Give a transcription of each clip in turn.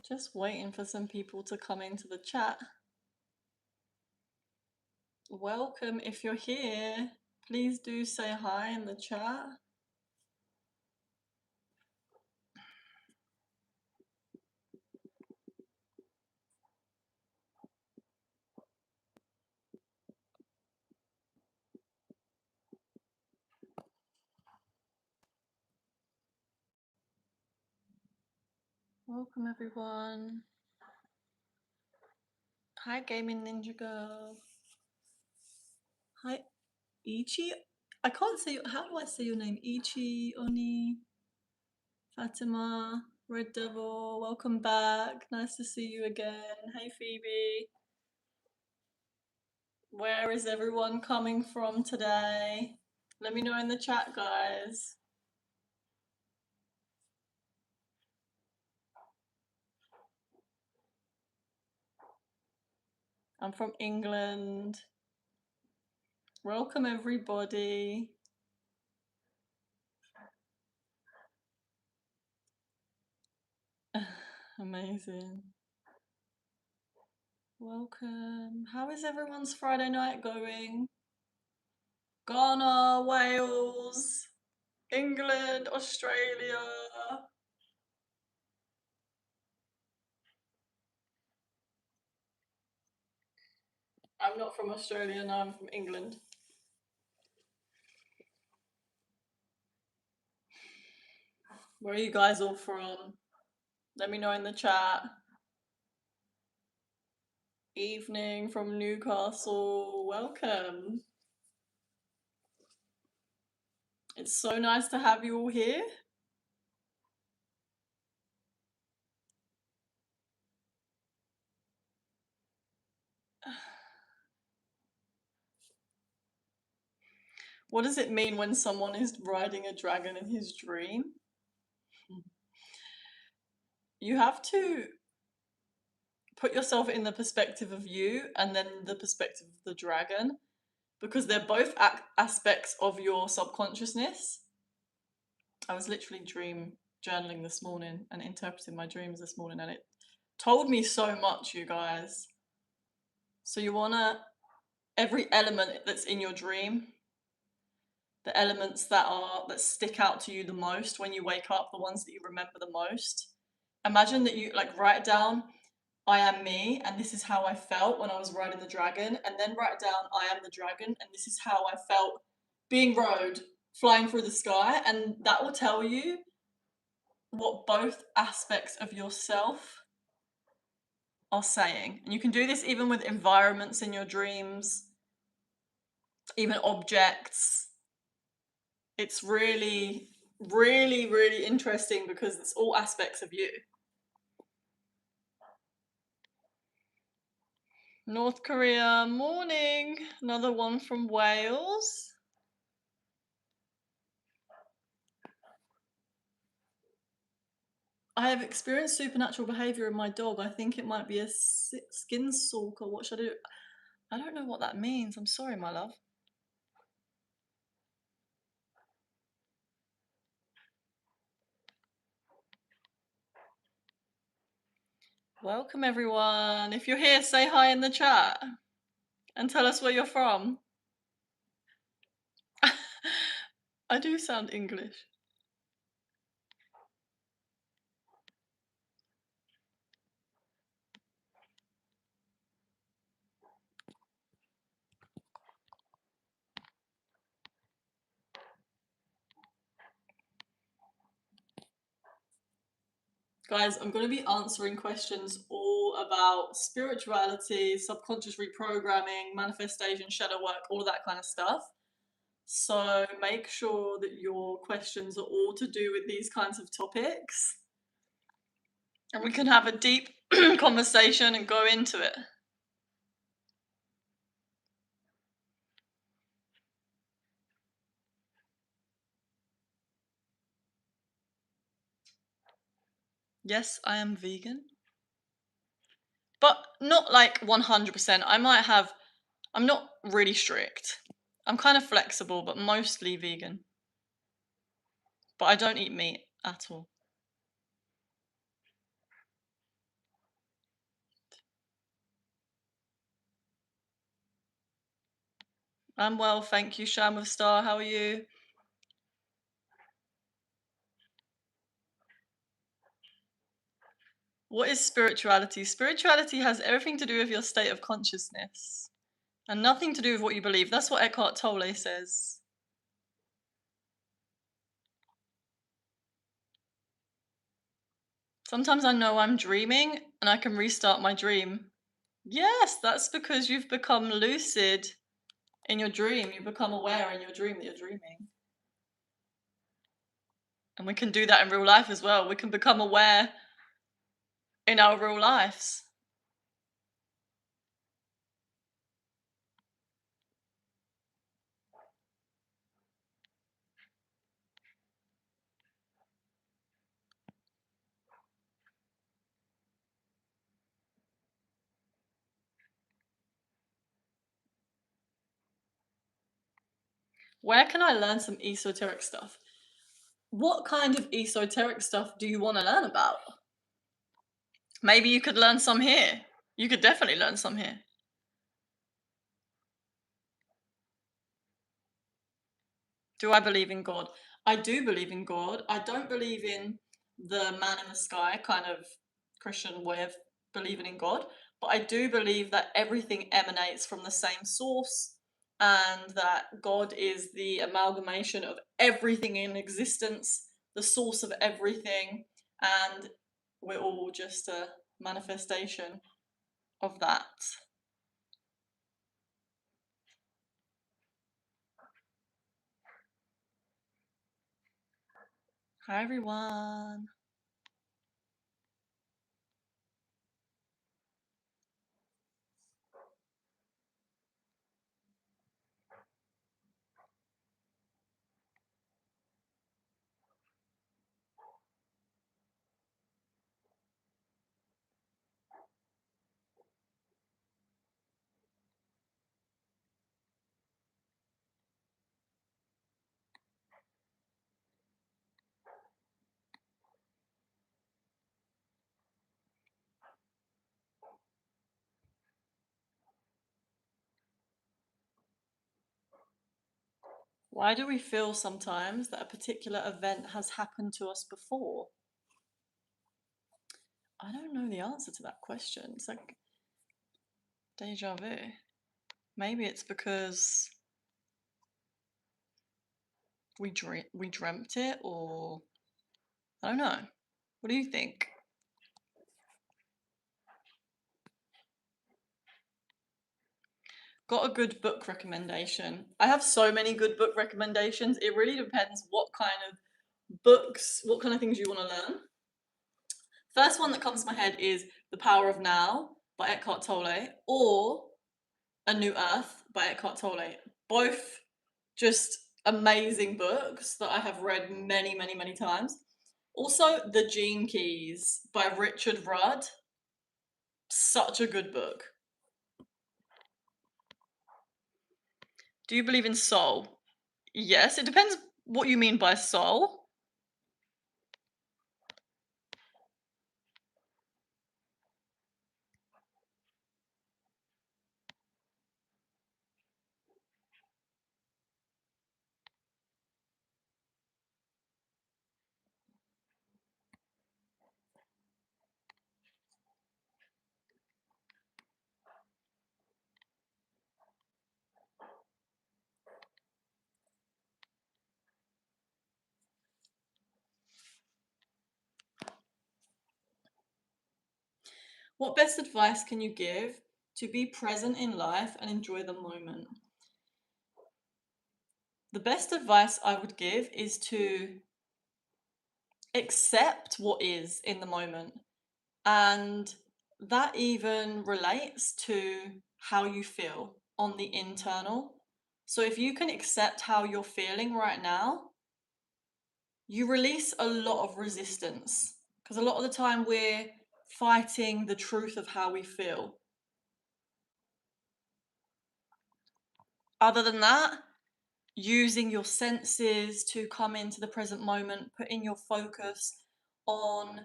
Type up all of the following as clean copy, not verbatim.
Just waiting for some people to come into the chat. Welcome. If you're here, please do say hi in the chat. Welcome, everyone. Hi, Gaming Ninja Girl. Hi, Ichi. I can't say, how do I say your name? Ichi, Oni, Fatima, Red Devil. Welcome back. Nice to see you again. Hey, Phoebe. Where is everyone coming from today? Let me know in the chat, guys. I'm from England. Welcome, everybody. Amazing. Welcome. How is everyone's Friday night going? Ghana, Wales, England, Australia. I'm not from Australia, no, I'm from England. Where are you guys all from? Let me know in the chat. Evening from Newcastle. Welcome. It's so nice to have you all here. What does it mean when someone is riding a dragon in his dream? You have to put yourself in the perspective of you and then the perspective of the dragon, because they're both aspects of your subconsciousness. I was literally dream journaling this morning and interpreting my dreams this morning, and it told me so much, you guys. So you want to, every element that's in your dream, the elements that stick out to you the most when you wake up, the ones that you remember the most, imagine that you like write down, I am me, and this is how I felt when I was riding the dragon, and then write down, I am the dragon, and this is how I felt being rode, flying through the sky, and that will tell you what both aspects of yourself are saying. And you can do this even with environments in your dreams, even objects. It's really, really, really interesting because it's all aspects of you. North Korea, morning. Another one from Wales. I have experienced supernatural behavior in my dog. I think it might be a skinwalker. What should I do? I don't know what that means. I'm sorry, my love. Welcome, everyone. If you're here, say hi in the chat and tell us where you're from. I do sound English. Guys, I'm going to be answering questions all about spirituality, subconscious reprogramming, manifestation, shadow work, all of that kind of stuff. So make sure that your questions are all to do with these kinds of topics. And we can have a deep conversation and go into it. Yes, I am vegan. But not like 100%. I'm not really strict. I'm kind of flexible, but mostly vegan. But I don't eat meat at all. I'm well, thank you, Sham with Star. How are you? What is spirituality? Spirituality has everything to do with your state of consciousness and nothing to do with what you believe. That's what Eckhart Tolle says. Sometimes I know I'm dreaming and I can restart my dream. Yes, that's because you've become lucid in your dream. You become aware in your dream that you're dreaming. And we can do that in real life as well. We can become aware in our real lives. Where can I learn some esoteric stuff? What kind of esoteric stuff do you want to learn about? Maybe you could learn some here. You could definitely learn some here. Do I believe in God? I do believe in God. I don't believe in the man in the sky kind of Christian way of believing in God, but I do believe that everything emanates from the same source and that God is the amalgamation of everything in existence, the source of everything, and we're all just a manifestation of that. Hi everyone. Why do we feel sometimes that a particular event has happened to us before? I don't know the answer to that question. It's like deja vu. Maybe it's because we dreamt it, or I don't know. What do you think? Got a good book recommendation. I have so many good book recommendations. It really depends what kind of books, what kind of things you want to learn. First one that comes to my head is The Power of Now by Eckhart Tolle, or A New Earth by Eckhart Tolle. Both just amazing books that I have read many, many, many times. Also, The Gene Keys by Richard Rudd. Such a good book. Do you believe in soul? Yes, it depends what you mean by soul. What best advice can you give to be present in life and enjoy the moment? The best advice I would give is to accept what is in the moment. And that even relates to how you feel on the internal. So if you can accept how you're feeling right now, you release a lot of resistance. Because a lot of the time we're fighting the truth of how we feel. Other than that, using your senses to come into the present moment, putting your focus on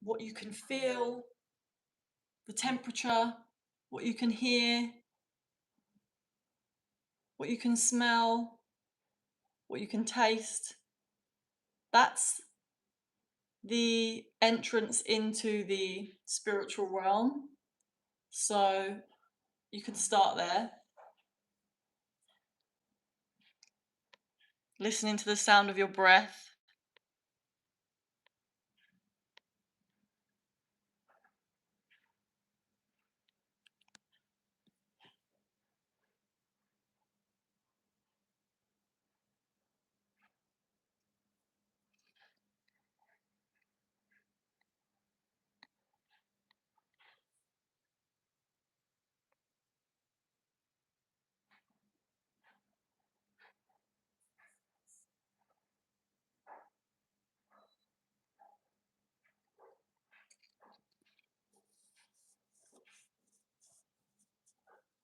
what you can feel, the temperature, what you can hear, what you can smell, what you can taste. That's the entrance into the spiritual realm. So you can start there. Listening to the sound of your breath.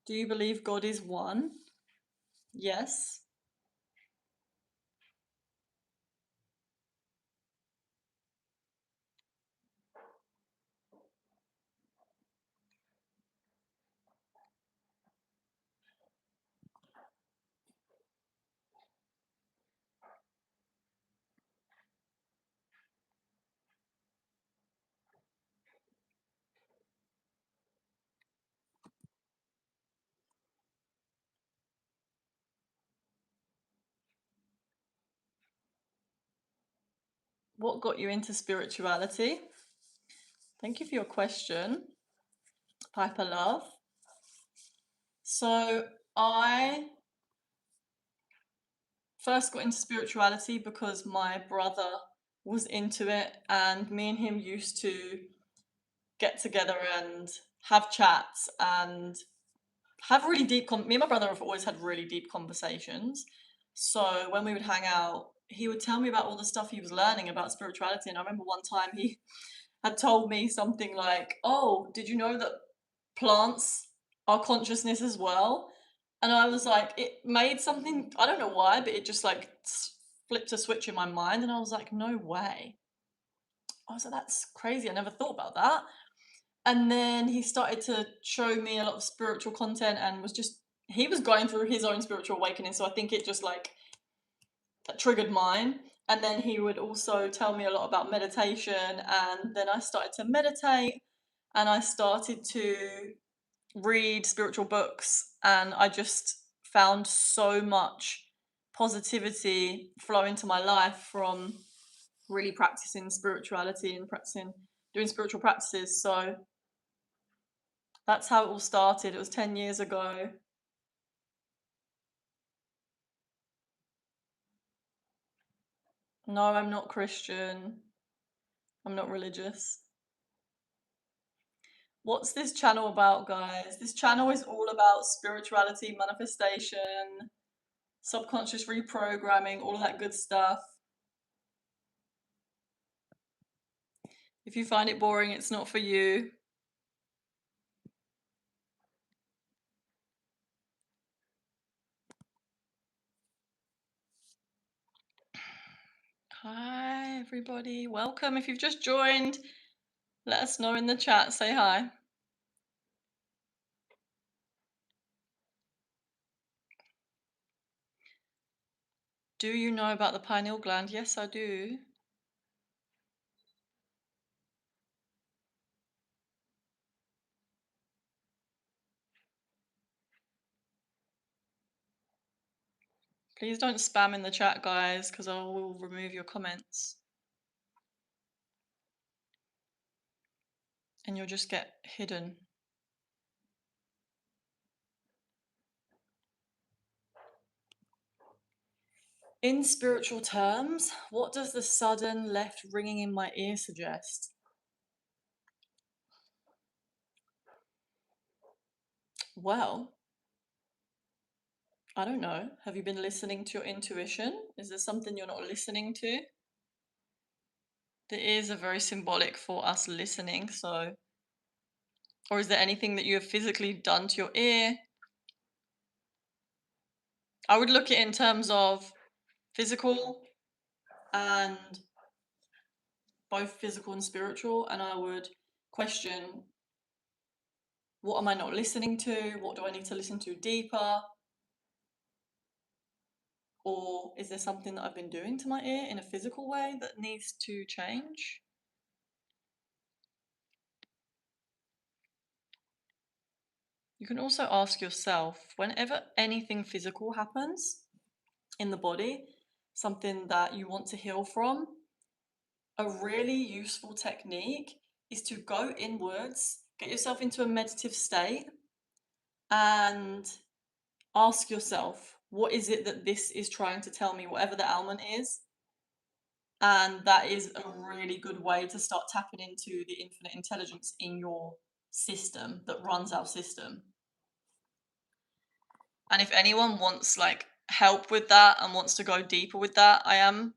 Do you believe God is one? Yes. What got you into spirituality? Thank you for your question, Piper Love. So I first got into spirituality because my brother was into it, and me and him used to get together and have chats and have really deep me and my brother have always had really deep conversations. So when we would hang out, he would tell me about all the stuff he was learning about spirituality. And I remember one time he had told me something like, "Oh, did you know that plants are consciousness as well?" And I was like, it made something, I don't know why, but it just like flipped a switch in my mind. And I was like, no way. I was like, that's crazy. I never thought about that. And then he started to show me a lot of spiritual content and he was going through his own spiritual awakening. So I think it just like that triggered mine. And then he would also tell me a lot about meditation. And then I started to meditate and I started to read spiritual books. And I just found so much positivity flow into my life from really practicing spirituality and doing spiritual practices. So that's how it all started. It was 10 years ago. No, I'm not Christian. I'm not religious. What's this channel about, guys? This channel is all about spirituality, manifestation, subconscious reprogramming, all of that good stuff. If you find it boring, it's not for you. Hi, everybody. Welcome. If you've just joined, let us know in the chat. Say hi. Do you know about the pineal gland? Yes, I do. Please don't spam in the chat, guys, because I will remove your comments. And you'll just get hidden. In spiritual terms, what does the sudden left ringing in my ear suggest? Well, I don't know. Have you been listening to your intuition? Is there something you're not listening to? The ears are very symbolic for us listening, so. Or is there anything that you have physically done to your ear? I would look at it in terms of physical and both physical and spiritual, and I would question, what am I not listening to? What do I need to listen to deeper? Or is there something that I've been doing to my ear in a physical way that needs to change? You can also ask yourself, whenever anything physical happens in the body, something that you want to heal from, a really useful technique is to go inwards, get yourself into a meditative state, and ask yourself, what is it that this is trying to tell me, whatever the ailment is? And that is a really good way to start tapping into the infinite intelligence in your system that runs our system. And if anyone wants like help with that and wants to go deeper with that, I am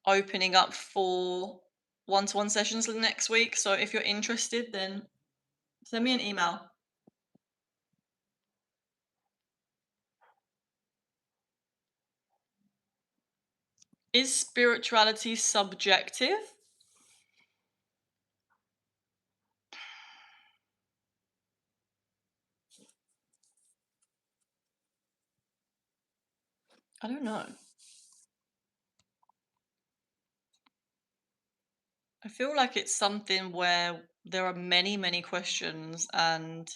opening up for one-to-one sessions next week. So if you're interested, then send me an email. Is spirituality subjective? I don't know. I feel like it's something where there are many, many questions and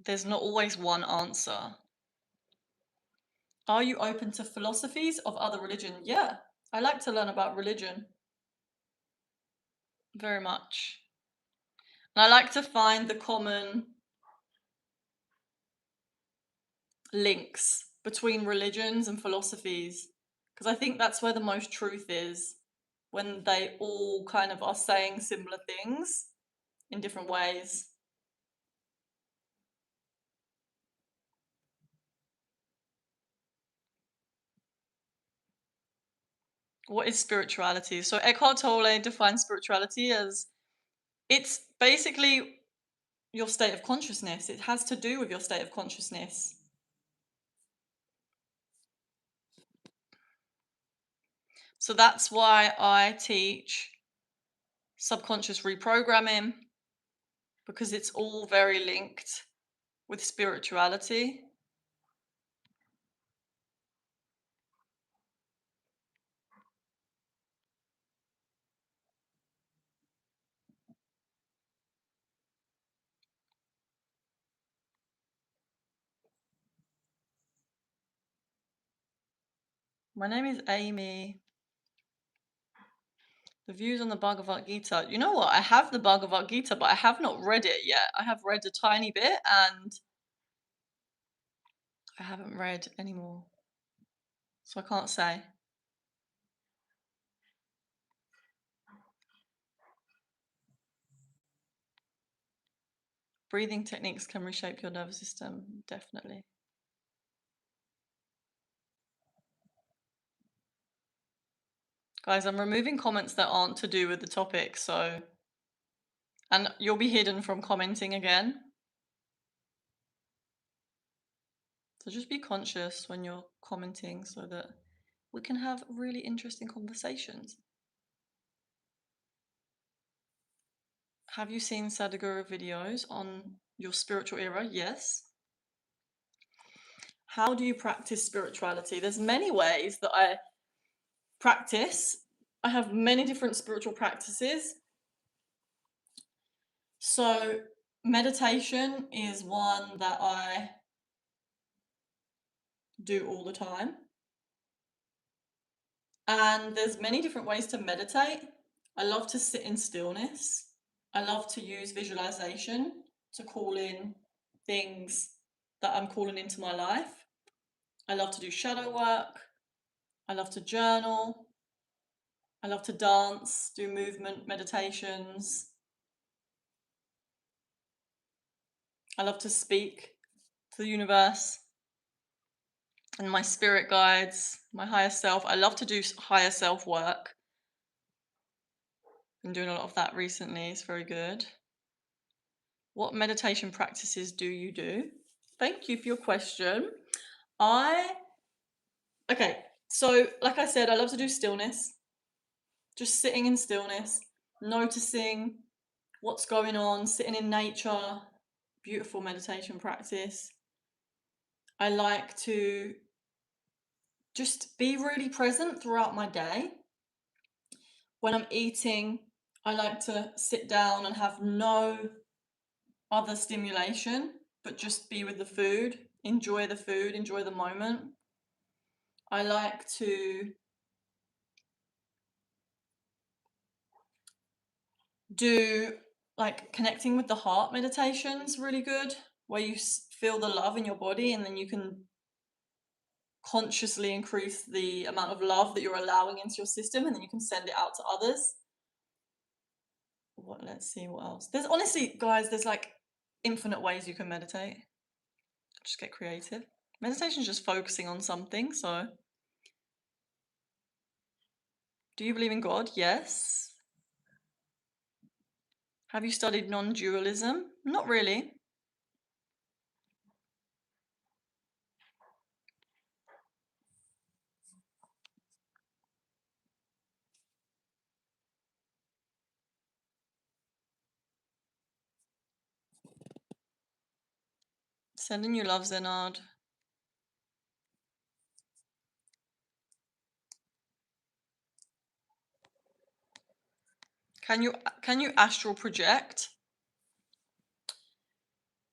there's not always one answer. Are you open to philosophies of other religion? Yeah, I like to learn about religion. Very much. And I like to find the common links between religions and philosophies, because I think that's where the most truth is, when they all kind of are saying similar things in different ways. What is spirituality? So Eckhart Tolle defines spirituality as it's basically your state of consciousness. It has to do with your state of consciousness. So that's why I teach subconscious reprogramming, because it's all very linked with spirituality. My name is Amy. The views on the Bhagavad Gita. You know what? I have the Bhagavad Gita, but I have not read it yet. I have read a tiny bit and I haven't read anymore. So I can't say. Breathing techniques can reshape your nervous system, definitely. Guys, I'm removing comments that aren't to do with the topic, so... And you'll be hidden from commenting again. So just be conscious when you're commenting so that we can have really interesting conversations. Have you seen Sadhguru videos on your spiritual era? Yes. How do you practice spirituality? There's many ways that I practice. I have many different spiritual practices. So meditation is one that I do all the time. And there's many different ways to meditate. I love to sit in stillness. I love to use visualization to call in things that I'm calling into my life. I love to do shadow work. I love to journal. I love to dance, do movement meditations. I love to speak to the universe and my spirit guides, my higher self. I love to do higher self work. Been doing a lot of that recently. It's very good. What meditation practices do you do? Thank you for your question. Okay, so like I said, I love to do stillness. Just sitting in stillness, noticing what's going on, sitting in nature. Beautiful meditation practice. I like to just be really present throughout my day. When I'm eating, I like to sit down and have no other stimulation, but just be with the food, enjoy the moment. I like to do like connecting with the heart meditations, really good, where you feel the love in your body and then you can consciously increase the amount of love that you're allowing into your system and then you can send it out to others. Let's see what else. There's honestly, guys, there's like infinite ways you can meditate. Just get creative. Meditation is just focusing on something. So, do you believe in God? Yes. Have you studied non-dualism? Not really. Sending you love, Zenard. Can you astral project?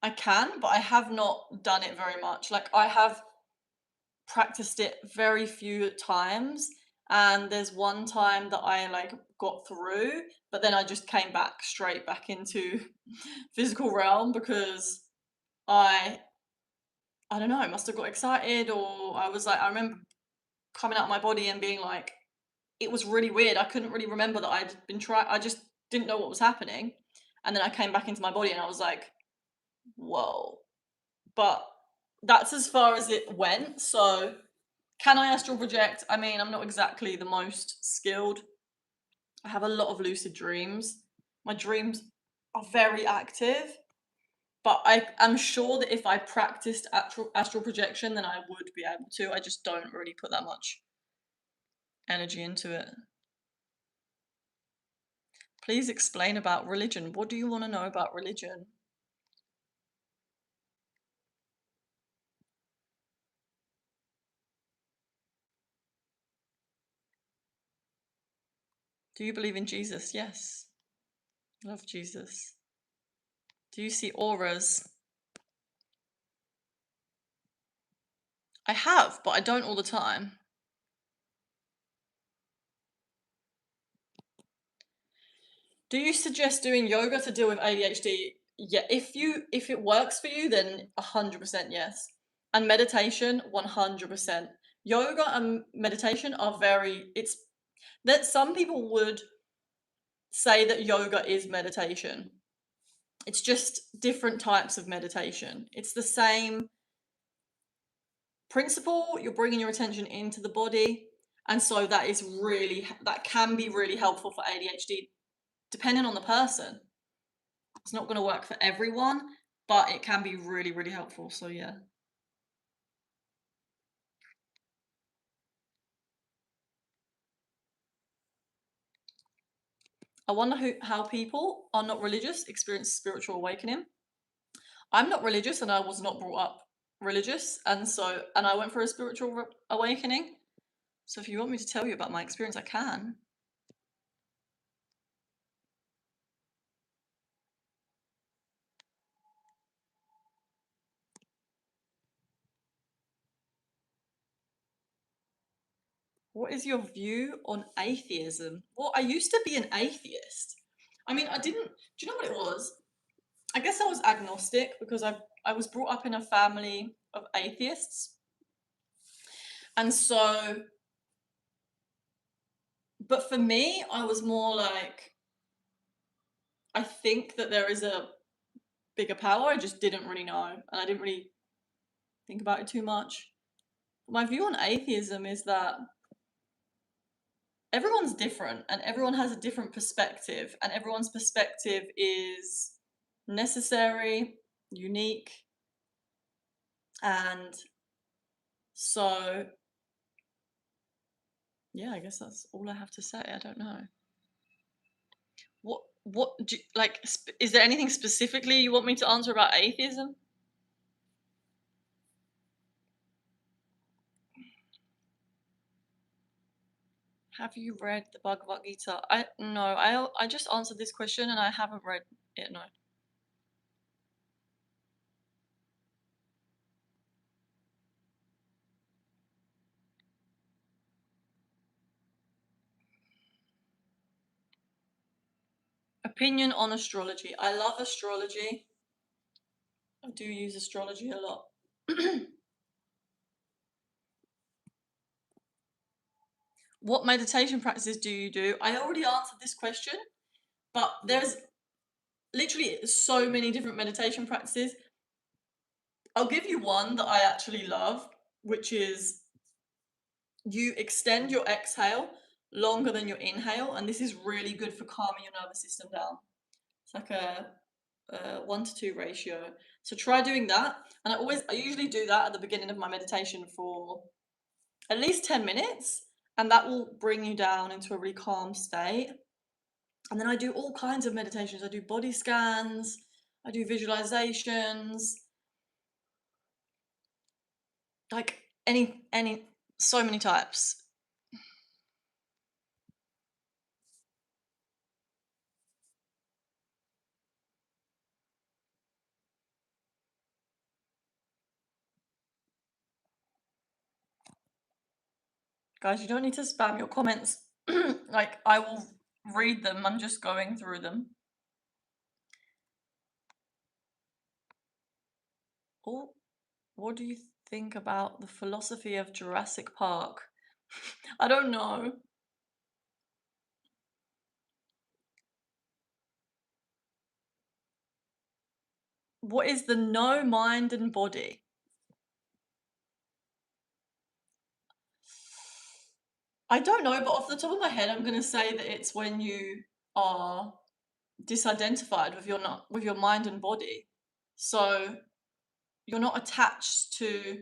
I can, but I have not done it very much. Like I have practiced it very few times, and there's one time that I like got through, but then I just came back straight back into physical realm because I don't know, I must have got excited, or I was like, I remember coming out of my body and being like, it was really weird. I couldn't really remember that I'd been trying. I just didn't know what was happening, and then I came back into my body and I was like, whoa. But that's as far as it went. So can I astral project? I mean, I'm not exactly the most skilled. I have a lot of lucid dreams. My dreams are very active, but I'm sure that if I practiced astral projection, then I would be able to. I just don't really put that much energy into it. Please explain about religion. What do you want to know about religion? Do you believe in Jesus? Yes. Love Jesus. Do you see auras? I have, but I don't all the time. Do you suggest doing yoga to deal with ADHD? Yeah, if it works for you, then 100% yes. And meditation, 100%. Yoga and meditation are it's that some people would say that yoga is meditation. It's just different types of meditation. It's the same principle. You're bringing your attention into the body, and so that can be really helpful for ADHD, depending on the person. It's not going to work for everyone, but it can be really, really helpful. So yeah. I wonder how people are not religious experience spiritual awakening. I'm not religious, and I was not brought up religious, and I went for a spiritual awakening. So if you want me to tell you about my experience, I can. What is your view on atheism? Well, I used to be an atheist. I mean, I didn't. Do you know what it was? I guess I was agnostic because I was brought up in a family of atheists, and so. But for me, I was more like, I think that there is a bigger power. I just didn't really know, and I didn't really think about it too much. My view on atheism is that everyone's different and everyone has a different perspective, and everyone's perspective is necessary, unique, and so yeah, I guess that's all I have to say. I don't know. What do you, like? Is there anything specifically you want me to answer about atheism? Have you read the Bhagavad Gita? No, I just answered this question and I haven't read it, no. Opinion on astrology. I love astrology. I do use astrology a lot. What meditation practices do you do? I already answered this question, but there's literally so many different meditation practices. I'll give you one that I actually love, which is you extend your exhale longer than your inhale, and this is really good for calming your nervous system down. It's like a 1-to-2 ratio. So try doing that. And I usually do that at the beginning of my meditation for at least 10 minutes, and that will bring you down into a really calm state. And then I do all kinds of meditations. I do body scans, I do visualizations, like so many types. Guys, you don't need to spam your comments. Like, I will read them. I'm just going through them. Oh, what do you think about the philosophy of Jurassic Park? I don't know. What is the no mind and body? I don't know, but off the top of my head, I'm going to say that it's when you are disidentified with your mind and body. So you're not attached to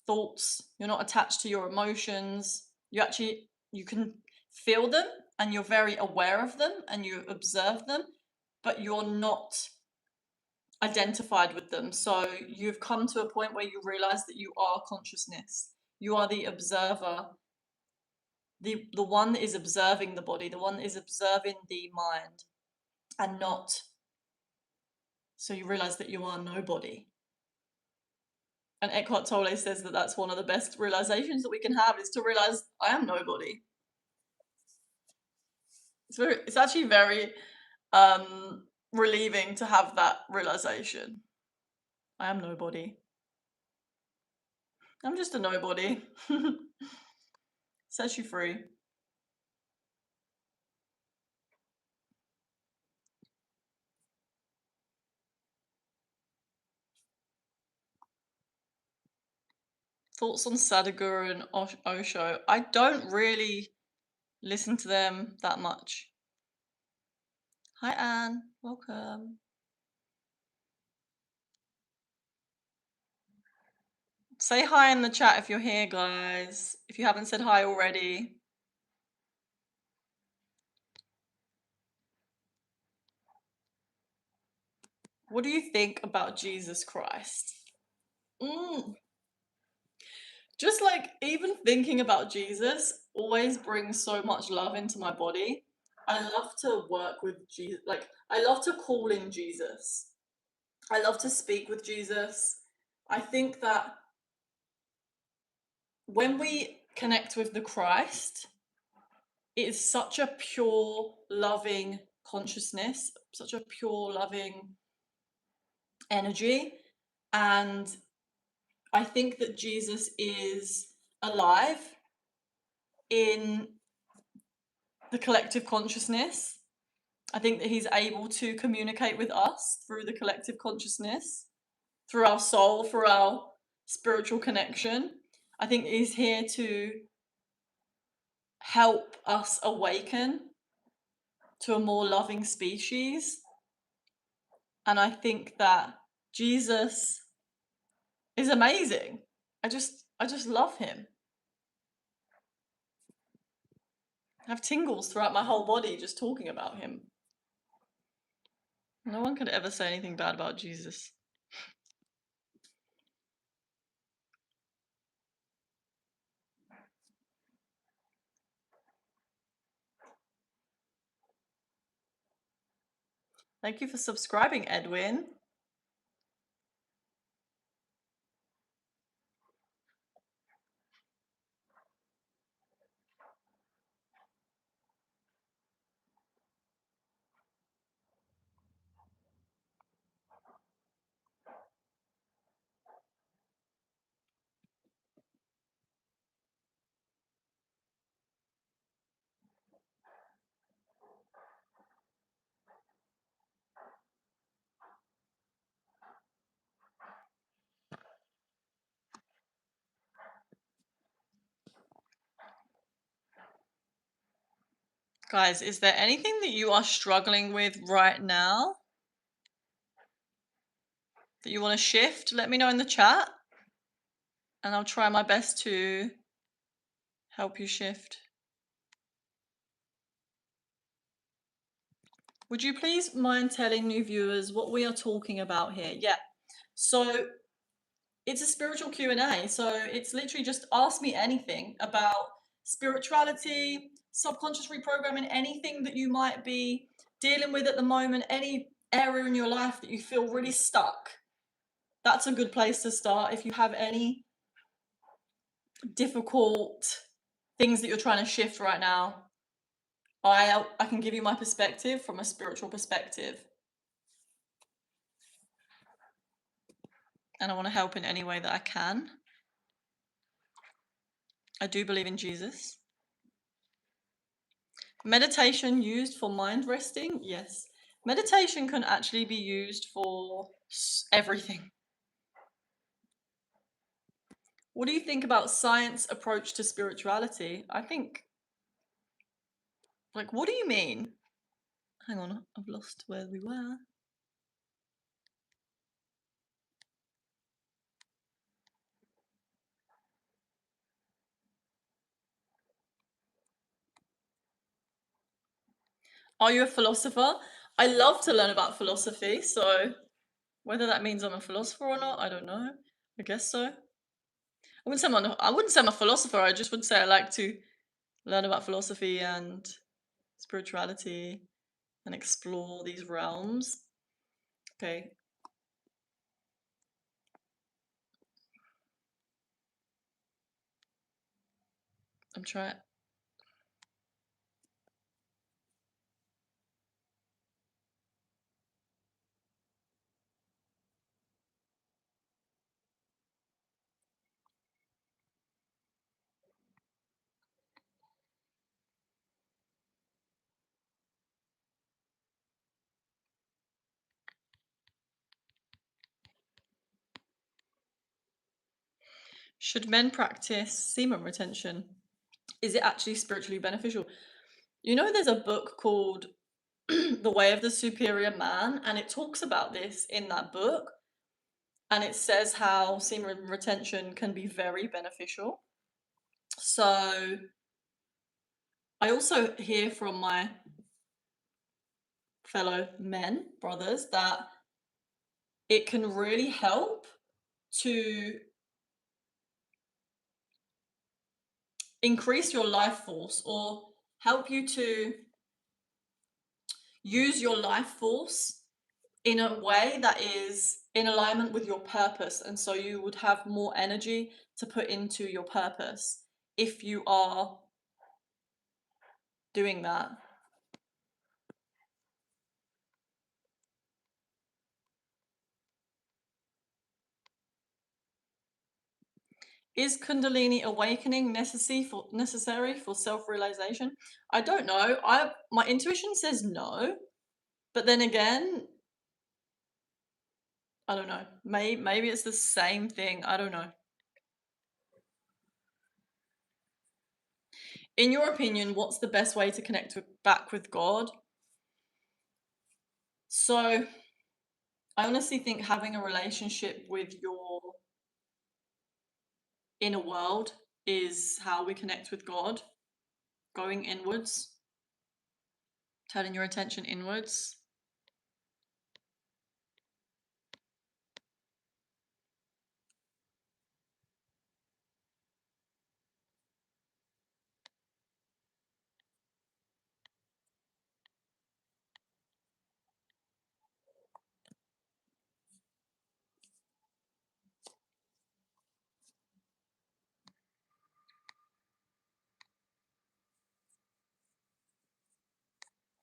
thoughts, you're not attached to your emotions. You can feel them and you're very aware of them and you observe them, but you're not identified with them. So you've come to a point where you realize that you are consciousness. You are the observer, the one that is observing the body, the one that is observing the mind, and not. So you realize that you are nobody. And Eckhart Tolle says that that's one of the best realizations that we can have, is to realize I am nobody. It's actually very relieving to have that realization. I am nobody. I'm just a nobody. Sets you free. Thoughts on Sadhguru and Osho? I don't really listen to them that much. Hi Anne, welcome. Say hi in the chat if you're here, guys. If you haven't said hi already. What do you think about Jesus Christ? Just like even thinking about Jesus always brings so much love into my body. I love to work with Jesus. Like, I love to call in Jesus. I love to speak with Jesus. I think that when we connect with the Christ, it is such a pure, loving consciousness, such a pure, loving energy. And I think that Jesus is alive in the collective consciousness. I think that he's able to communicate with us through the collective consciousness, through our soul, through our spiritual connection. I think he's here to help us awaken to a more loving species. And I think that Jesus is amazing. I just love him. I have tingles throughout my whole body just talking about him. No one could ever say anything bad about Jesus. Thank you for subscribing, Edwin. Guys, is there anything that you are struggling with right now that you want to shift? Let me know in the chat and I'll try my best to help you shift. Would you please mind telling new viewers what we are talking about here? Yeah. So it's a spiritual Q&A. So it's literally just ask me anything about spirituality, subconscious reprogramming, anything that you might be dealing with at the moment, any area in your life that you feel really stuck. That's a good place to start. If you have any difficult things that you're trying to shift right now, I can give you my perspective from a spiritual perspective. And I want to help in any way that I can. I do believe in Jesus. Meditation used for mind resting? Yes. Meditation can actually be used for everything. What do you think about science approach to spirituality? I think, like, what do you mean? Hang on, I've lost where we were. Are you a philosopher? I love to learn about philosophy, so whether that means I'm a philosopher or not, I don't know. I guess so. I wouldn't say I'm a philosopher, I just would say I like to learn about philosophy and spirituality and explore these realms. Okay. I'm trying. Should men practice semen retention? Is it actually spiritually beneficial? You know, there's a book called The Way of the Superior Man, and it talks about this in that book. And it says how semen retention can be very beneficial. So I also hear from my fellow men, brothers, that it can really help to increase your life force or help you to use your life force in a way that is in alignment with your purpose. And so you would have more energy to put into your purpose if you are doing that. Is Kundalini awakening necessary for self-realization? I don't know. My intuition says no, but then again, I don't know. Maybe it's the same thing. I don't know. In your opinion, what's the best way to connect back with God? So, I honestly think having a relationship with your inner world is how we connect with God. Going inwards, turning your attention inwards.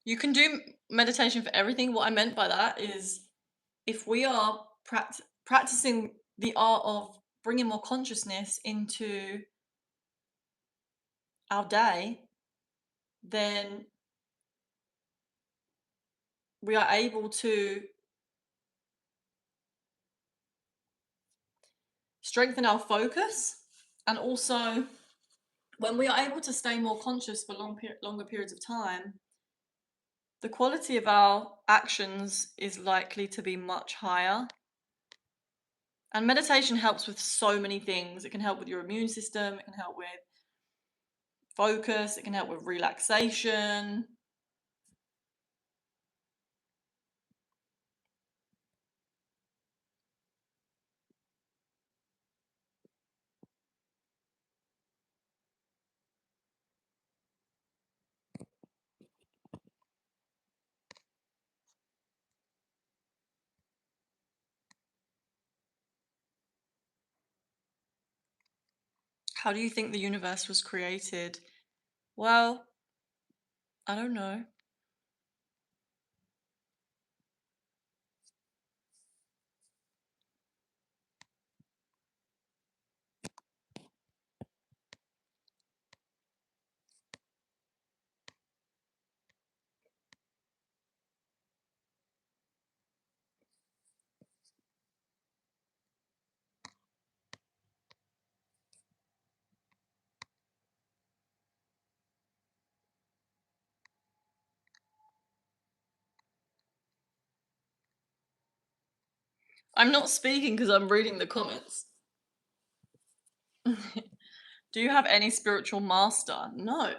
You can do meditation for everything. What I meant by that is if we are practicing the art of bringing more consciousness into our day, then we are able to strengthen our focus. And also, when we are able to stay more conscious for longer periods of time, the quality of our actions is likely to be much higher. And meditation helps with so many things. It can help with your immune system, it can help with focus, it can help with relaxation. How do you think the universe was created? Well, I don't know. I'm not speaking because I'm reading the comments. Do you have any spiritual master? No.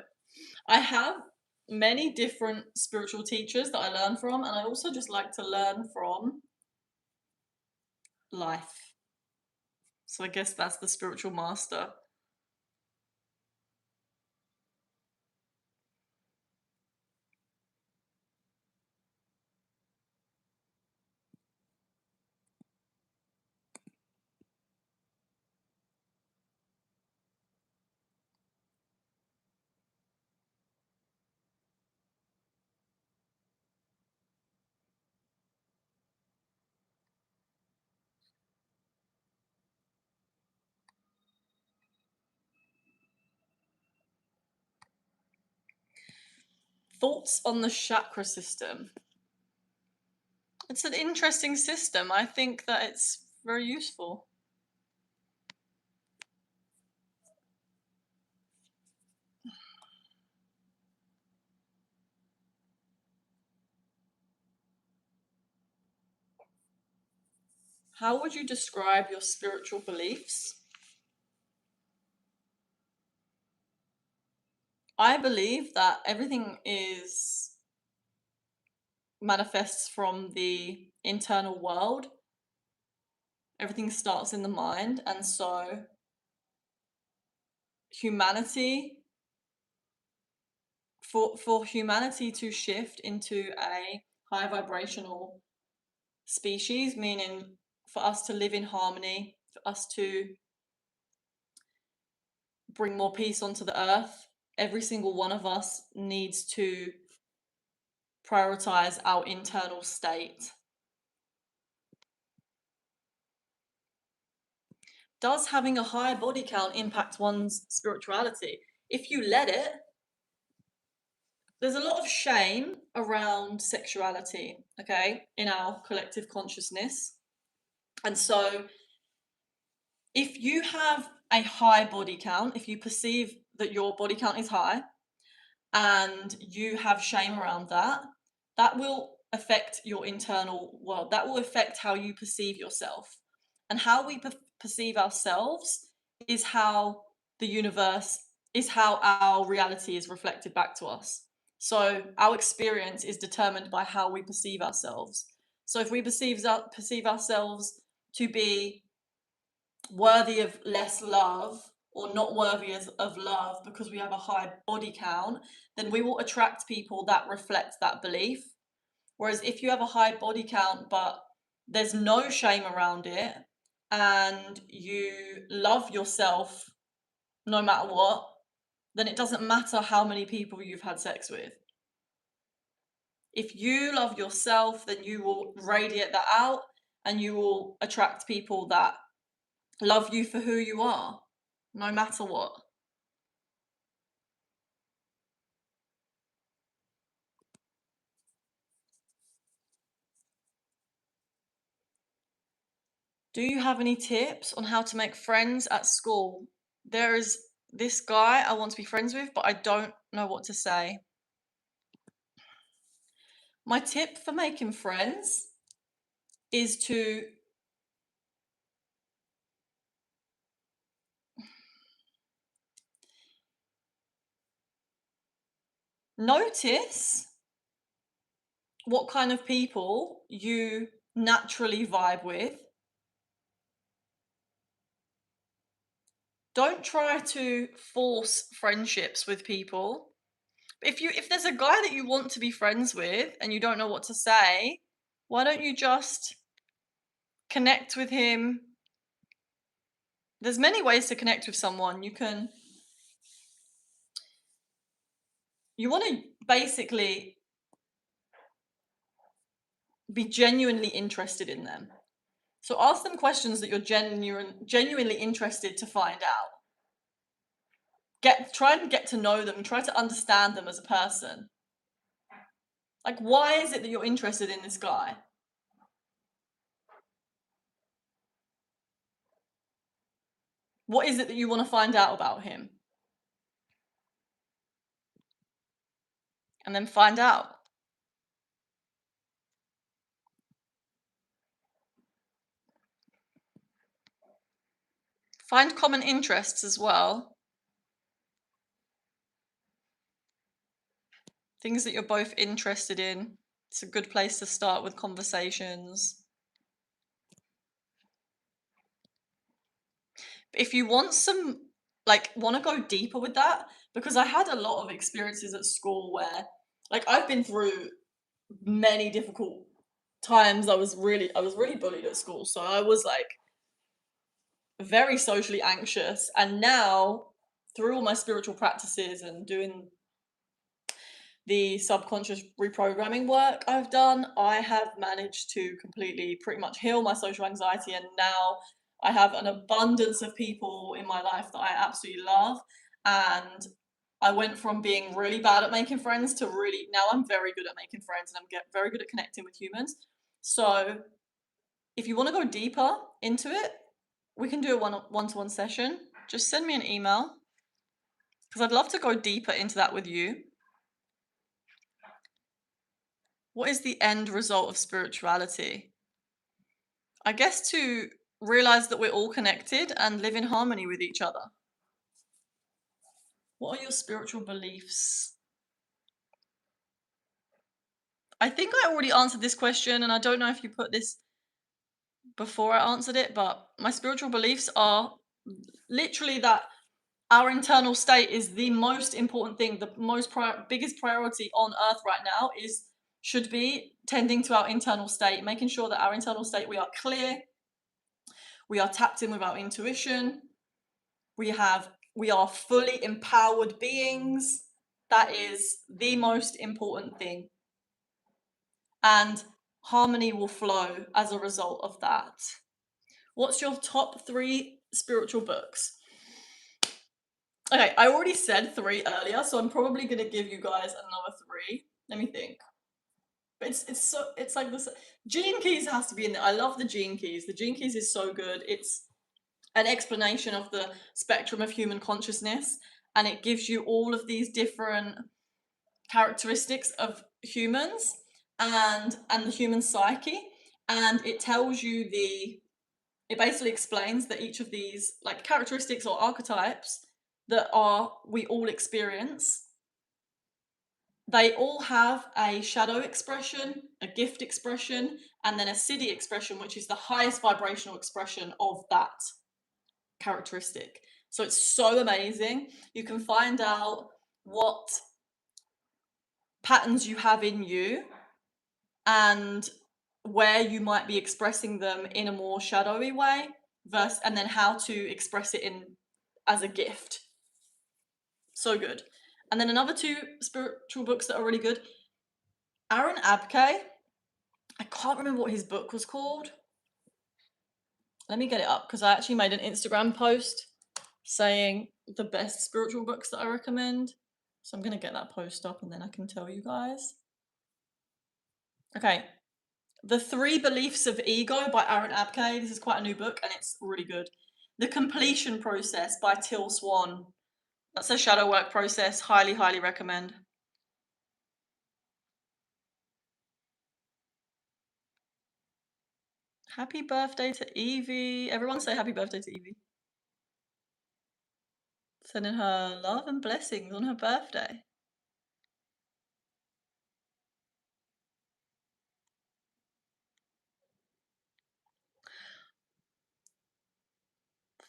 I have many different spiritual teachers that I learn from, and I also just like to learn from life. So I guess that's the spiritual master. Thoughts on the chakra system? It's an interesting system. I think that it's very useful. How would you describe your spiritual beliefs? I believe that everything is manifests from the internal world. Everything starts in the mind, and so humanity for humanity to shift into a high vibrational species, meaning for us to live in harmony, for us to bring more peace onto the earth, every single one of us needs to prioritize our internal state. Does having a high body count impact one's spirituality? If you let it, there's a lot of shame around sexuality, okay, in our collective consciousness. And so if you have a high body count, if you perceive that your body count is high and you have shame around that, that will affect your internal world. That will affect how you perceive yourself. And how we perceive ourselves is how the universe, is how our reality is reflected back to us. So our experience is determined by how we perceive ourselves. So if we perceive ourselves to be worthy of less love or not worthy of love because we have a high body count, then we will attract people that reflect that belief. Whereas if you have a high body count but there's no shame around it and you love yourself no matter what, then it doesn't matter how many people you've had sex with. If you love yourself, then you will radiate that out and you will attract people that love you for who you are, no matter what. Do you have any tips on how to make friends at school? There is this guy I want to be friends with, but I don't know what to say. My tip for making friends is to notice what kind of people you naturally vibe with. Don't try to force friendships with people. If there's a guy that you want to be friends with and you don't know what to say, why don't you just connect with him? There's many ways to connect with someone. You want to basically be genuinely interested in them. So ask them questions that you're genuinely interested to find out. Try and get to know them, try to understand them as a person. Like, why is it that you're interested in this guy? What is it that you want to find out about him? And then find out. Find common interests as well. Things that you're both interested in. It's a good place to start with conversations. If you want want to go deeper with that, because I had a lot of experiences at school where, like, I've been through many difficult times. I was really bullied at school, so I was like very socially anxious. And now, through all my spiritual practices and doing the subconscious reprogramming work I've done, I have managed to completely pretty much heal my social anxiety. And now I have an abundance of people in my life that I absolutely love. And I went from being really bad at making friends to now I'm very good at making friends and very good at connecting with humans. So if you want to go deeper into it, we can do a one-to-one session. Just send me an email because I'd love to go deeper into that with you. What is the end result of spirituality? I guess to realize that we're all connected and live in harmony with each other. What are your spiritual beliefs? I think I already answered this question, and I don't know if you put this before I answered it, but my spiritual beliefs are literally that our internal state is the most important thing. The biggest priority on earth right now should be tending to our internal state, making sure that our internal state, we are clear, we are tapped in with our intuition, we are fully empowered beings. That is the most important thing. And harmony will flow as a result of that. What's your top 3 spiritual books? Okay, I already said 3 earlier, so I'm probably gonna give you guys another 3. Let me think. But it's like this. Gene Keys has to be in there. I love the Gene Keys. The Gene Keys is so good. It's an explanation of the spectrum of human consciousness, and it gives you all of these different characteristics of humans and the human psyche, and it tells you it basically explains that each of these like characteristics or archetypes we all experience, they all have a shadow expression, a gift expression, and then a siddhi expression, which is the highest vibrational expression of that characteristic. So it's so amazing. You can find out what patterns you have in you and where you might be expressing them in a more shadowy way and then how to express it in as a gift. So good. And then another 2 spiritual books that are really good. Aaron Abkay, I can't remember what his book was called. Let me get it up because I actually made an Instagram post saying the best spiritual books that I recommend. So I'm going to get that post up and then I can tell you guys. Okay. The Three Beliefs of Ego by Aaron Abkay. This is quite a new book and it's really good. The Completion Process by Till Swan. That's a shadow work process. Highly, highly recommend. Happy birthday to Evie. Everyone say happy birthday to Evie. Sending her love and blessings on her birthday.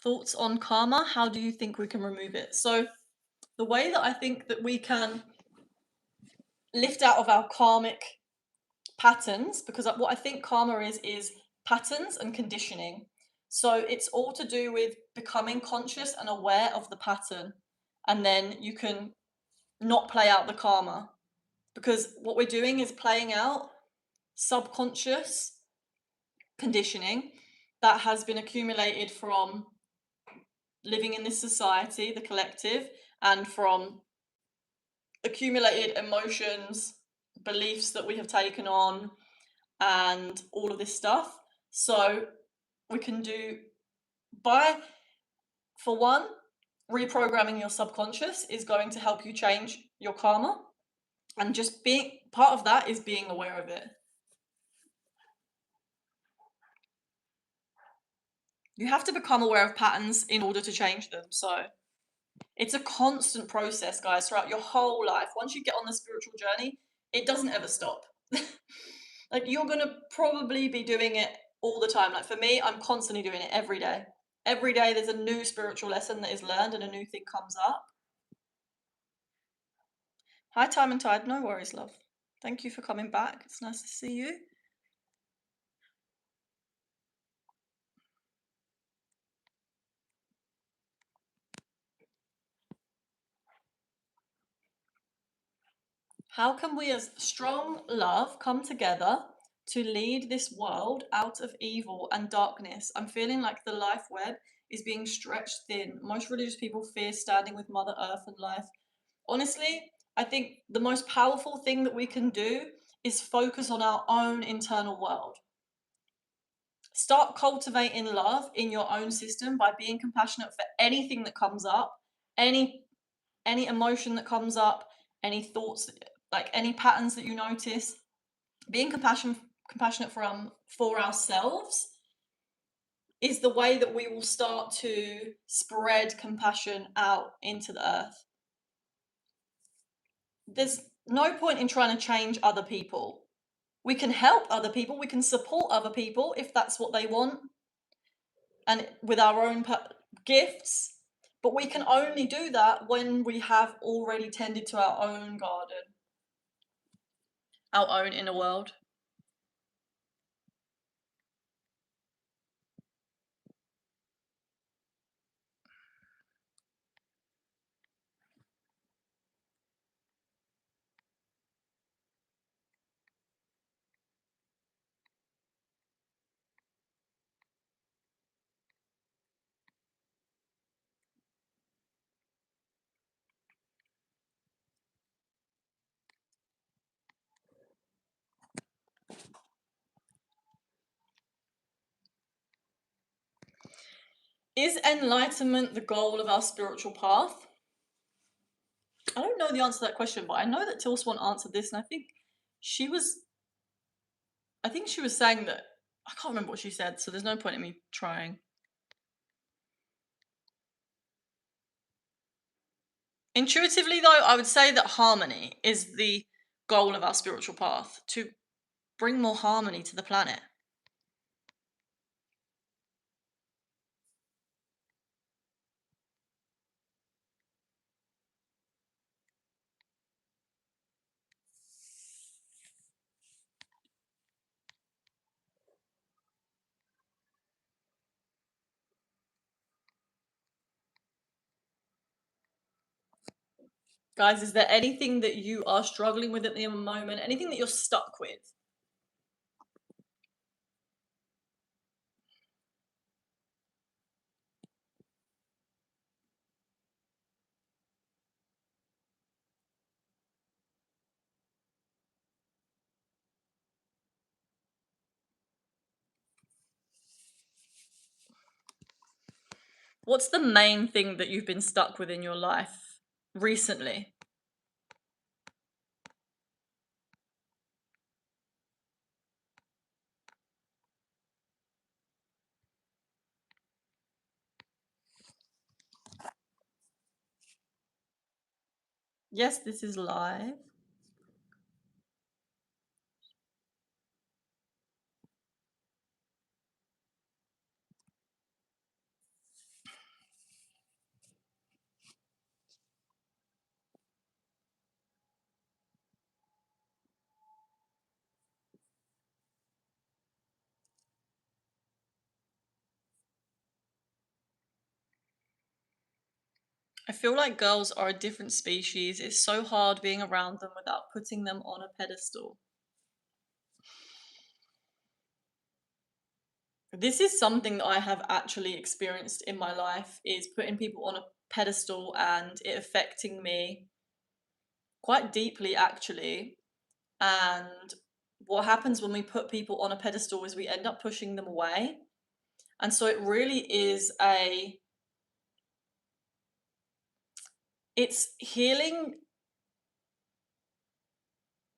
Thoughts on karma? How do you think we can remove it? So, the way that I think that we can lift out of our karmic patterns, because what I think karma is patterns and conditioning. So, it's all to do with becoming conscious and aware of the pattern, and then you can not play out the karma. Because what we're doing is playing out subconscious conditioning that has been accumulated from living in this society, the collective, and from accumulated emotions, beliefs that we have taken on, and all of this stuff. So we can do by, for one, reprogramming your subconscious is going to help you change your karma. And just being part of that is being aware of it. You have to become aware of patterns in order to change them. So it's a constant process, guys, throughout your whole life. Once you get on the spiritual journey, it doesn't ever stop. Like, you're gonna probably be doing it all the time. Like, for me, I'm constantly doing it every day. Every day there's a new spiritual lesson that is learned and a new thing comes up. Hi, Time and Tide. No worries, love. Thank you for coming back. It's nice to see you. How can we, as strong love, come together to lead this world out of evil and darkness? I'm feeling like the life web is being stretched thin. Most religious people fear standing with Mother Earth and life. Honestly, I think the most powerful thing that we can do is focus on our own internal world. Start cultivating love in your own system by being compassionate for anything that comes up, any emotion that comes up, any thoughts, like any patterns that you notice. Being compassionate for ourselves is the way that we will start to spread compassion out into the earth. There's no point in trying to change other people. We can help other people, we can support other people if that's what they want, and with our own gifts, but we can only do that when we have already tended to our own garden, our own inner world. Is enlightenment the goal of our spiritual path? I don't know the answer to that question, but I know that Till Swan answered this, and I think she was saying that, I can't remember what she said, so there's no point in me trying. Intuitively, though, I would say that harmony is the goal of our spiritual path, to bring more harmony to the planet. Guys, is there anything that you are struggling with at the moment? Anything that you're stuck with? What's the main thing that you've been stuck with in your life recently? Yes, this is live. I feel like girls are a different species. It's so hard being around them without putting them on a pedestal. This is something that I have actually experienced in my life, is putting people on a pedestal and it affecting me quite deeply actually. And what happens when we put people on a pedestal is we end up pushing them away. And so it really is it's healing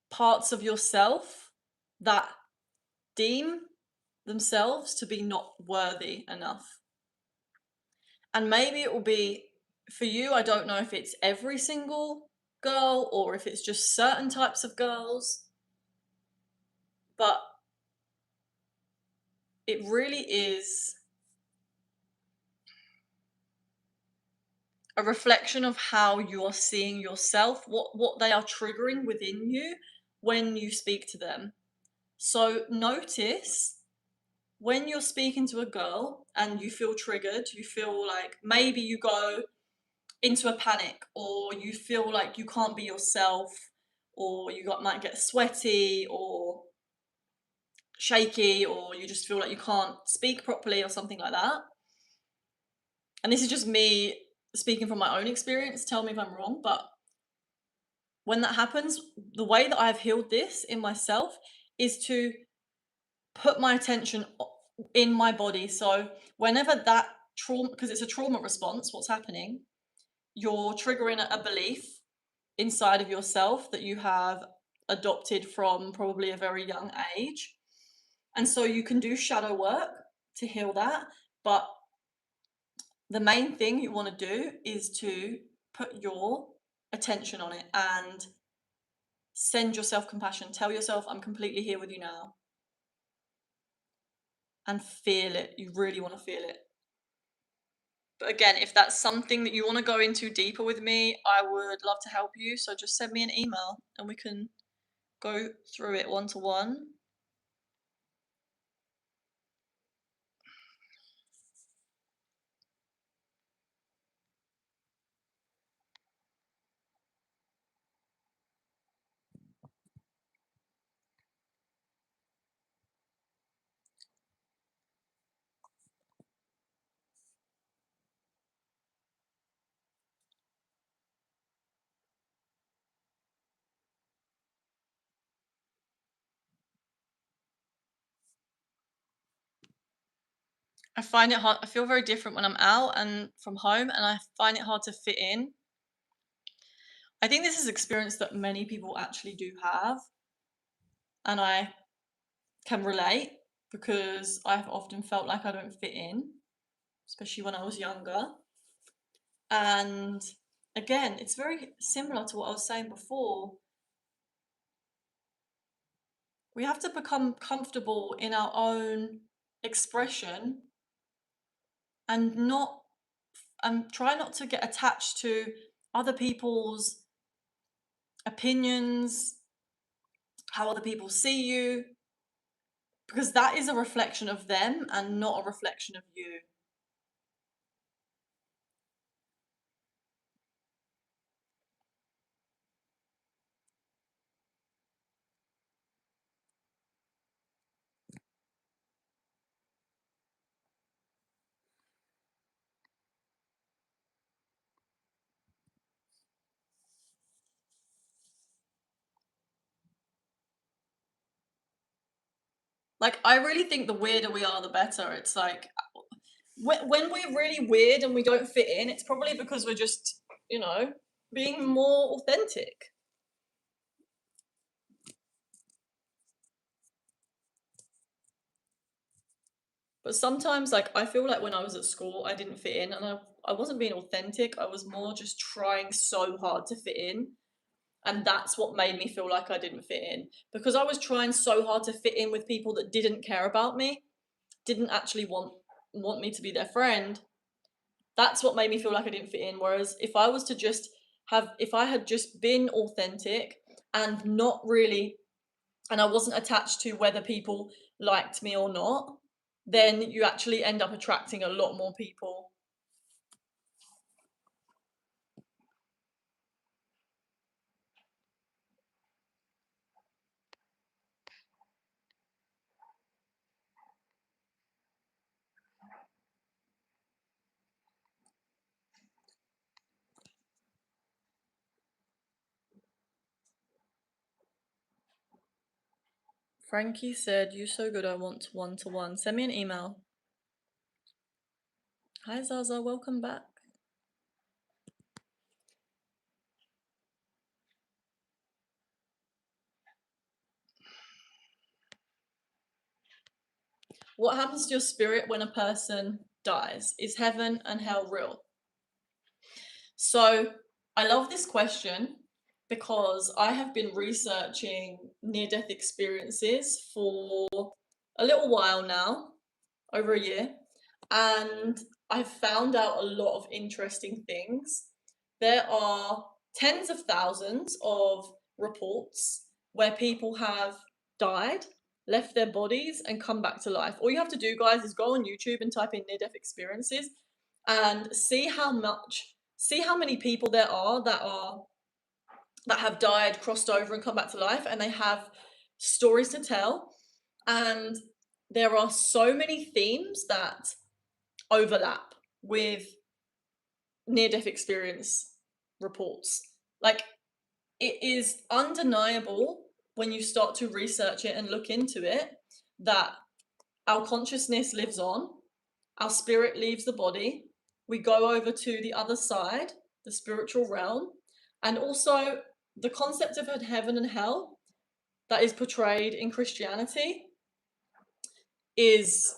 parts of yourself that deem themselves to be not worthy enough. And maybe it will be for you, I don't know if it's every single girl or if it's just certain types of girls, but it really is a reflection of how you are seeing yourself, what they are triggering within you when you speak to them. So notice when you're speaking to a girl and you feel triggered, you feel like maybe you go into a panic or you feel like you can't be yourself or might get sweaty or shaky or you just feel like you can't speak properly or something like that. And this is just me speaking from my own experience. Tell me if I'm wrong, but when that happens, the way that I've healed this in myself is to put my attention in my body. So whenever that trauma, because it's a trauma response, what's happening, you're triggering a belief inside of yourself that you have adopted from probably a very young age. And so you can do shadow work to heal that. But the main thing you want to do is to put your attention on it and send yourself compassion. Tell yourself, I'm completely here with you now. And feel it. You really want to feel it. But again, if that's something that you want to go into deeper with me, I would love to help you. So just send me an email and we can go through it one to one. I find it hard. I feel very different when I'm out and from home, and I find it hard to fit in. I think this is an experience that many people actually do have, and I can relate because I've often felt like I don't fit in, especially when I was younger. And again, it's very similar to what I was saying before. We have to become comfortable in our own expression and not and try not to get attached to other people's opinions, how other people see you, because that is a reflection of them and not a reflection of you. Like, I really think the weirder we are, the better. It's like when we're really weird and we don't fit in, it's probably because we're just, you know, being more authentic. But sometimes, like, I feel like when I was at school, I didn't fit in and I wasn't being authentic. I was more just trying so hard to fit in. And that's what made me feel like I didn't fit in because I was trying so hard to fit in with people that didn't care about me, didn't actually want me to be their friend. That's what made me feel like I didn't fit in. Whereas if I was to just if I had just been authentic and not really, and I wasn't attached to whether people liked me or not, then you actually end up attracting a lot more people. Frankie said, "You so good, I want one to one." Send me an email. Hi Zaza, welcome back. What happens to your spirit when a person dies? Is heaven and hell real? So I love this question because I have been researching near death experiences for a little while now, over a year, and I've found out a lot of interesting things. There are tens of thousands of reports where people have died, left their bodies, and come back to life. All you have to do, guys, is go on YouTube and type in near death experiences and see how many people there are that have died, crossed over, and come back to life, and they have stories to tell. And there are so many themes that overlap with near death experience reports. Like, it is undeniable when you start to research it and look into it that our consciousness lives on, our spirit leaves the body, we go over to the other side, the spiritual realm, and also the concept of heaven and hell that is portrayed in Christianity is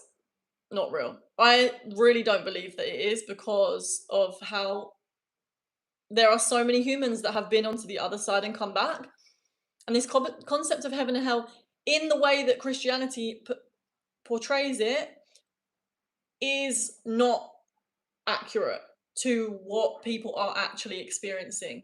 not real. I really don't believe that it is because of how there are so many humans that have been onto the other side and come back. And this concept of heaven and hell, in the way that Christianity portrays it, is not accurate to what people are actually experiencing.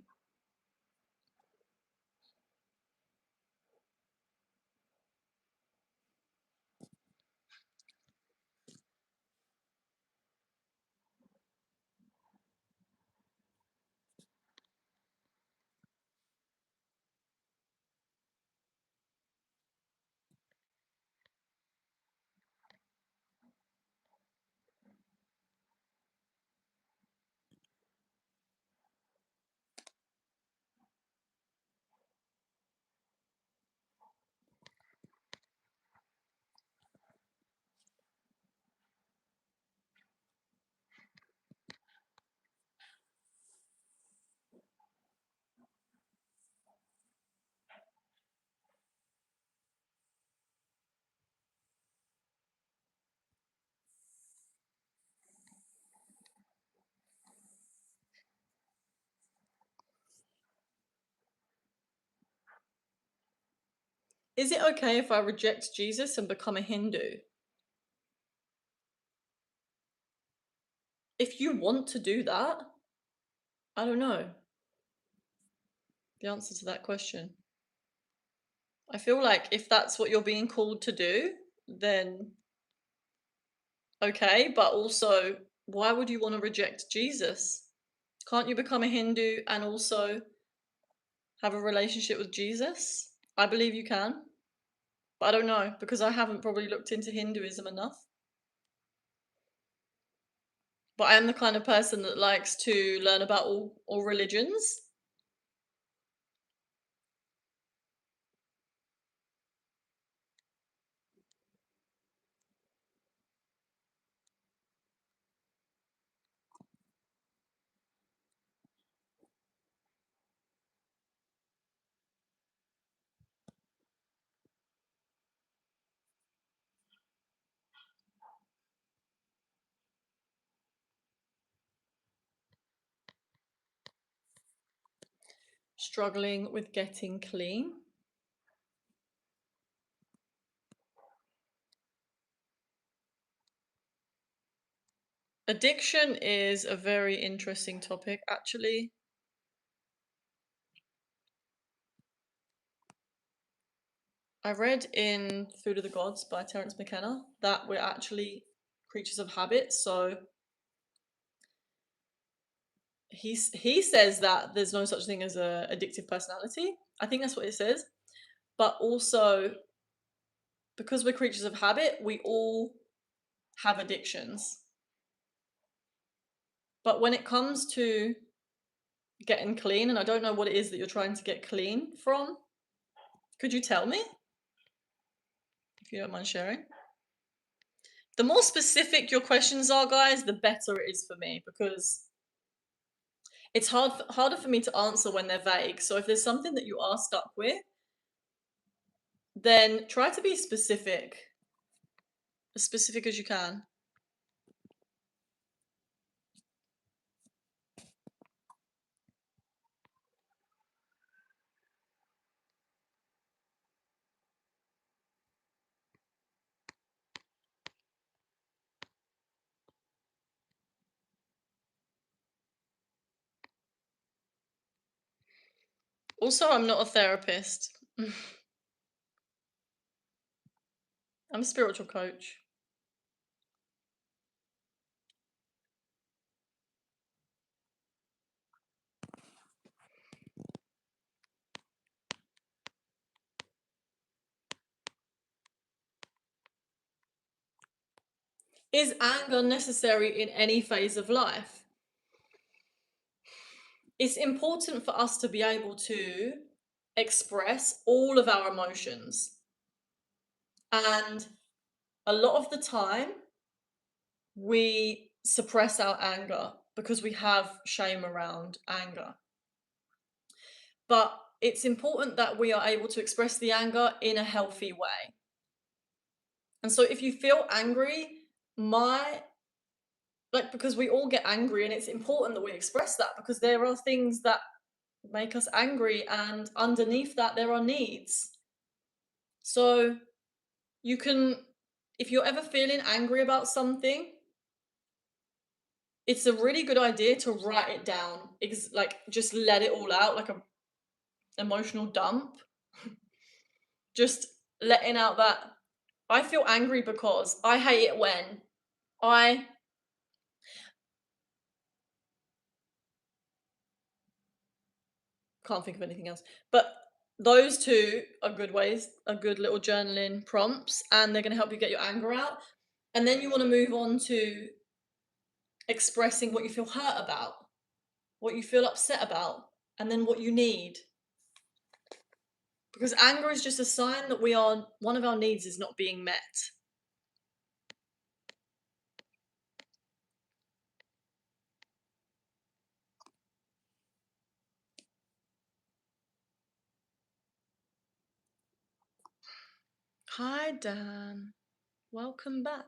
Is it okay if I reject Jesus and become a Hindu? If you want to do that, I don't know the answer to that question. I feel like if that's what you're being called to do, then okay, but also, why would you want to reject Jesus? Can't you become a Hindu and also have a relationship with Jesus? I believe you can, but I don't know because I haven't probably looked into Hinduism enough. But I am the kind of person that likes to learn about all religions. Struggling with getting clean. Addiction is a very interesting topic, actually. I read in Food of the Gods by Terence McKenna that we're actually creatures of habit. So he says that there's no such thing as a addictive personality. I think that's what it says. But also, because we're creatures of habit, we all have addictions. But when it comes to getting clean, and I don't know what it is that you're trying to get clean from, could you tell me? If you don't mind sharing. The more specific your questions are, guys, the better it is for me, because it's harder for me to answer when they're vague. So if there's something that you are stuck with, then try to be specific, as specific as you can. Also, I'm not a therapist. I'm a spiritual coach. Is anger necessary in any phase of life? It's important for us to be able to express all of our emotions. And a lot of the time, we suppress our anger because we have shame around anger. But it's important that we are able to express the anger in a healthy way. And so if you feel angry, because we all get angry, and it's important that we express that, because there are things that make us angry, and underneath that there are needs. So you can, if you're ever feeling angry about something, it's a really good idea to write it down. Like, just let it all out, like a emotional dump. Just letting out that I feel angry because I hate it when I can't think of anything else. But those two are good ways, are good little journaling prompts, and they're going to help you get your anger out. And then you want to move on to expressing what you feel hurt about, what you feel upset about, and then what you need. Because anger is just a sign that one of our needs is not being met. Hi, Dan. Welcome back.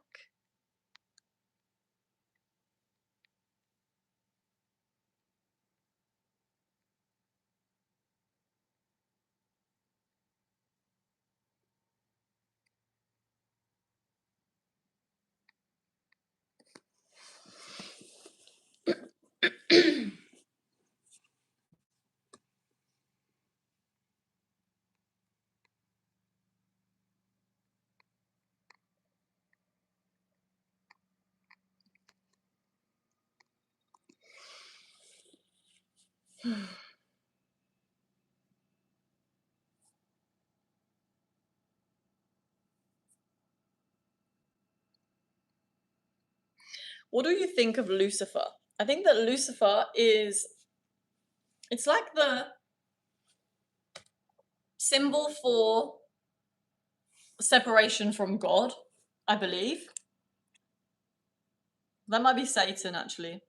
What do you think of Lucifer? I think that Lucifer it's like the symbol for separation from God, I believe. That might be Satan, actually.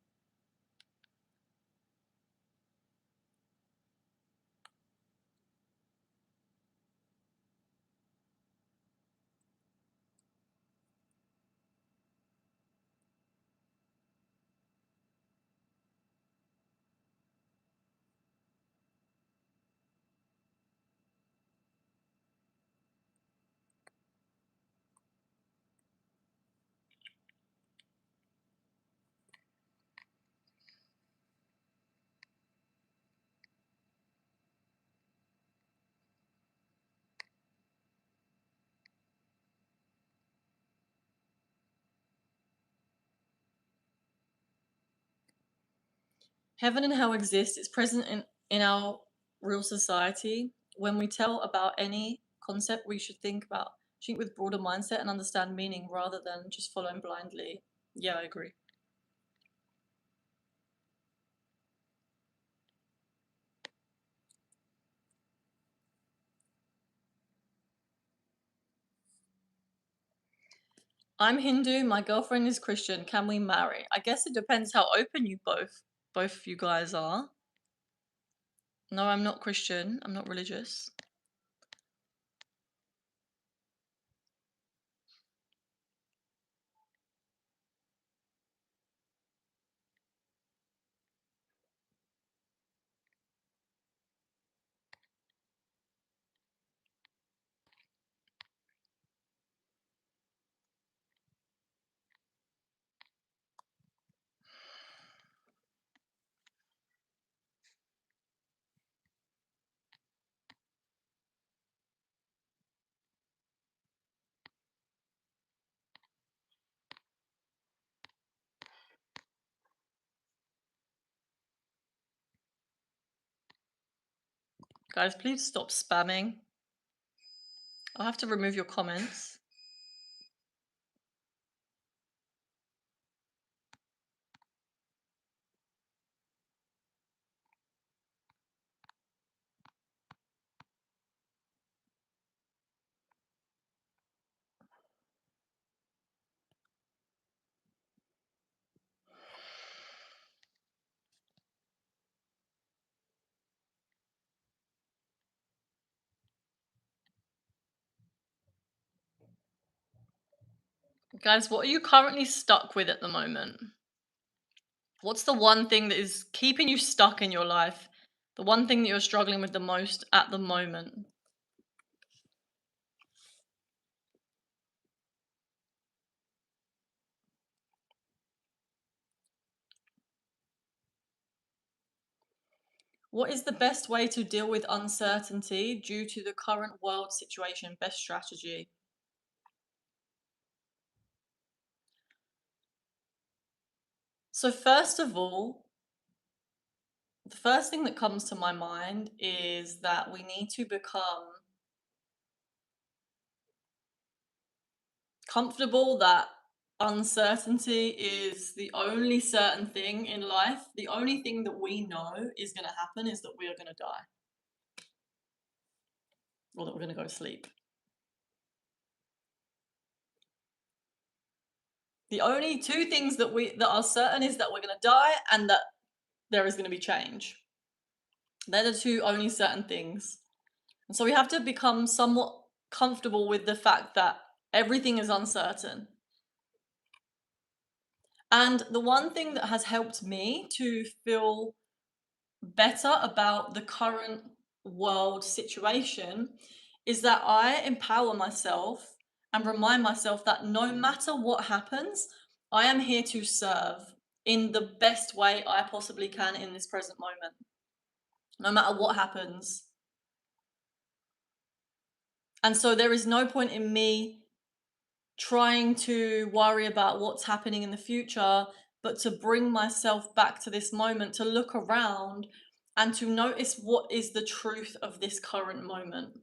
Heaven and hell exist. It's present in our real society. When we tell about any concept, we should think with broader mindset and understand meaning rather than just following blindly. Yeah, I agree. I'm Hindu, my girlfriend is Christian. Can we marry? I guess it depends how open you both you guys are. No, I'm not Christian. I'm not religious. Guys, please stop spamming. I'll have to remove your comments. Guys, what are you currently stuck with at the moment? What's the one thing that is keeping you stuck in your life? The one thing that you're struggling with the most at the moment? What is the best way to deal with uncertainty due to the current world situation? Best strategy. So, first of all, the first thing that comes to my mind is that we need to become comfortable that uncertainty is the only certain thing in life. The only thing that we know is going to happen is that we are going to die or that we're going to go to sleep. The only two things that are certain is that we're going to die and that there is going to be change. They're the two only certain things. And so we have to become somewhat comfortable with the fact that everything is uncertain. And the one thing that has helped me to feel better about the current world situation is that I empower myself and remind myself that no matter what happens, I am here to serve in the best way I possibly can in this present moment, no matter what happens. And so there is no point in me trying to worry about what's happening in the future, but to bring myself back to this moment, to look around and to notice what is the truth of this current moment.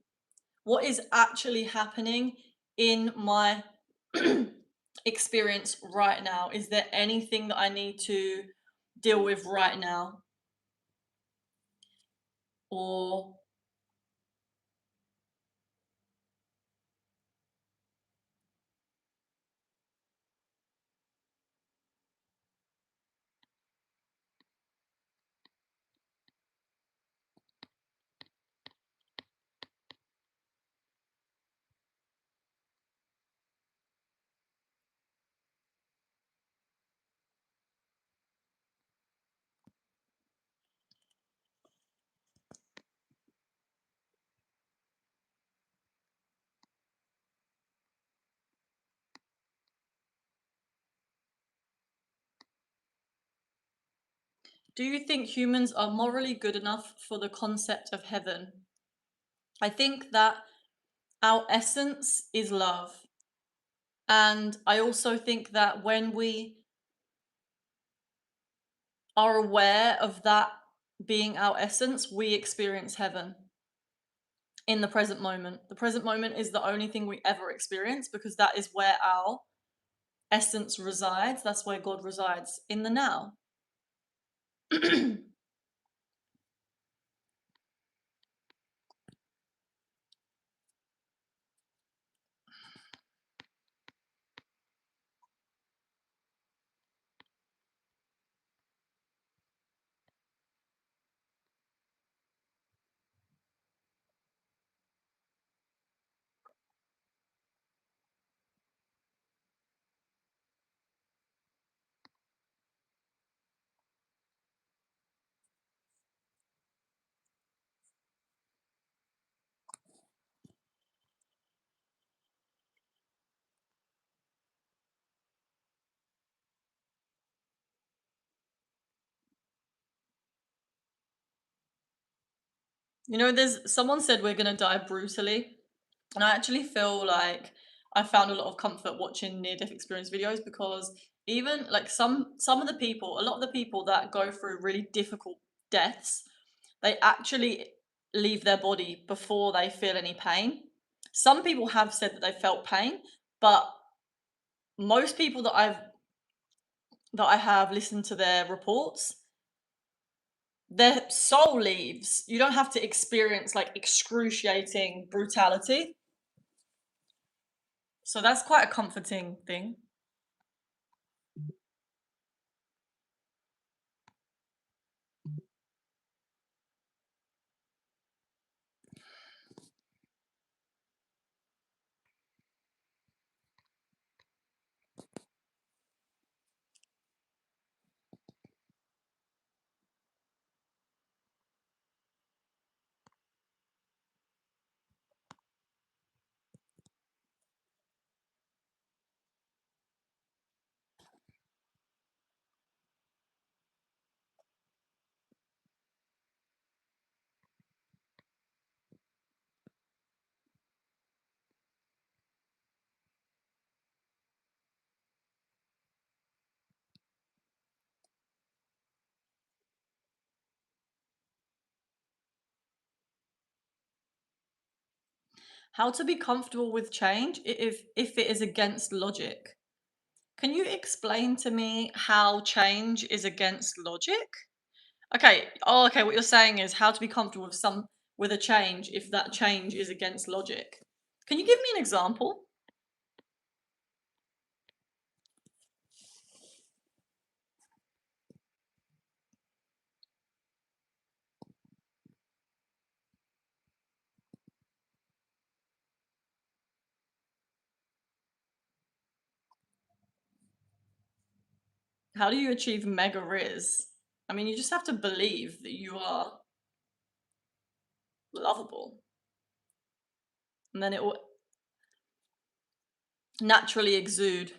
What is actually happening in my experience right now? Is there anything that I need to deal with right now? Or do you think humans are morally good enough for the concept of heaven? I think that our essence is love. And I also think that when we are aware of that being our essence, we experience heaven in the present moment. The present moment is the only thing we ever experience because that is where our essence resides. That's where God resides, in the now. You know, there's someone said we're gonna die brutally, and I actually feel like I found a lot of comfort watching near death experience videos because even like some of the people, a lot of the people that go through really difficult deaths, they actually leave their body before they feel any pain. Some people have said that they felt pain, but most people that I have listened to their reports, their soul leaves. You don't have to experience like excruciating brutality. So that's quite a comforting thing. How to be comfortable with change if it is against logic. Can you explain to me how change is against logic? Okay. Oh, okay. What you're saying is how to be comfortable with a change if that change is against logic. Can you give me an example? How do you achieve mega riz? I mean, you just have to believe that you are lovable, and then it will naturally exude.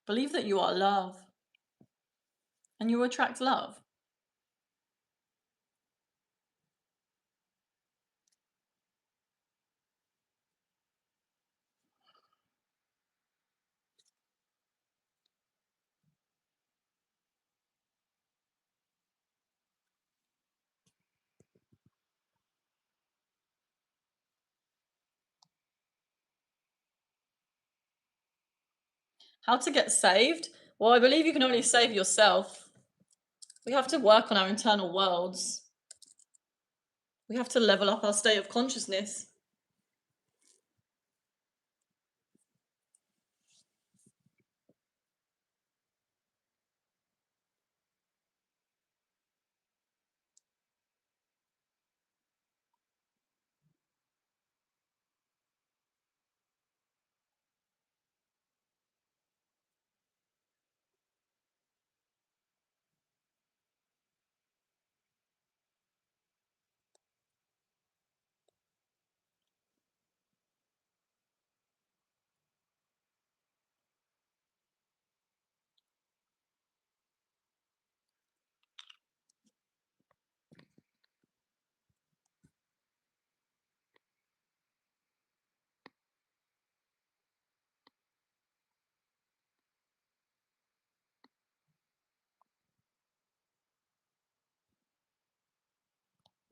Believe that you are love, and you attract love. How to get saved? Well, I believe you can only save yourself. We have to work on our internal worlds. We have to level up our state of consciousness.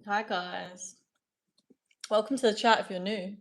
Hi, guys. Welcome to the chat if you're new.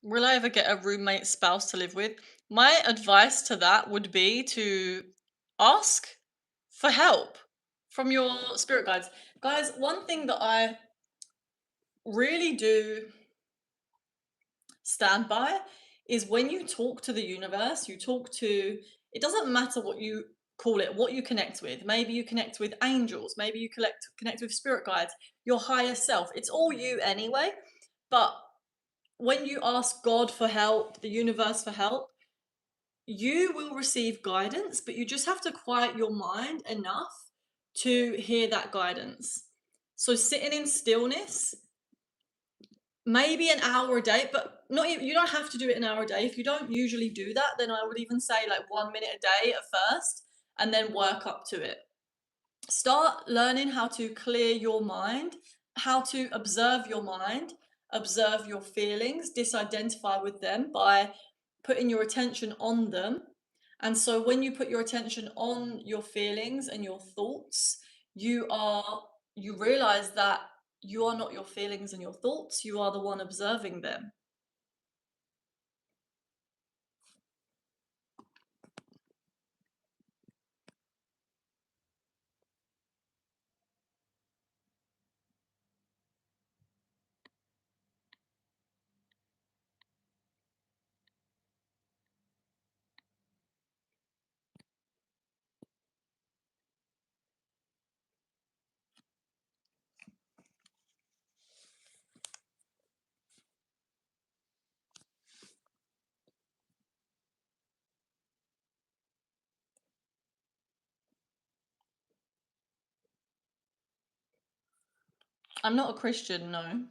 Will I ever get a roommate spouse to live with? My advice to that would be to ask for help from your spirit guides. Guys, one thing that I really do stand by is when you talk to the universe, you talk to, it doesn't matter what you call it, what you connect with. Maybe you connect with angels, maybe you connect with spirit guides, your higher self. It's all you anyway. But when you ask God for help, the universe for help, you will receive guidance, but you just have to quiet your mind enough to hear that guidance. So sitting in stillness, maybe an hour a day, but not even, you don't have to do it an hour a day. If you don't usually do that, then I would even say like 1 minute a day at first and then work up to it. Start learning how to clear your mind, how to observe your mind, observe your feelings, disidentify with them by putting your attention on them. And so when you put your attention on your feelings and your thoughts, you realize that you are not your feelings and your thoughts, you are the one observing them. I'm not a Christian, no.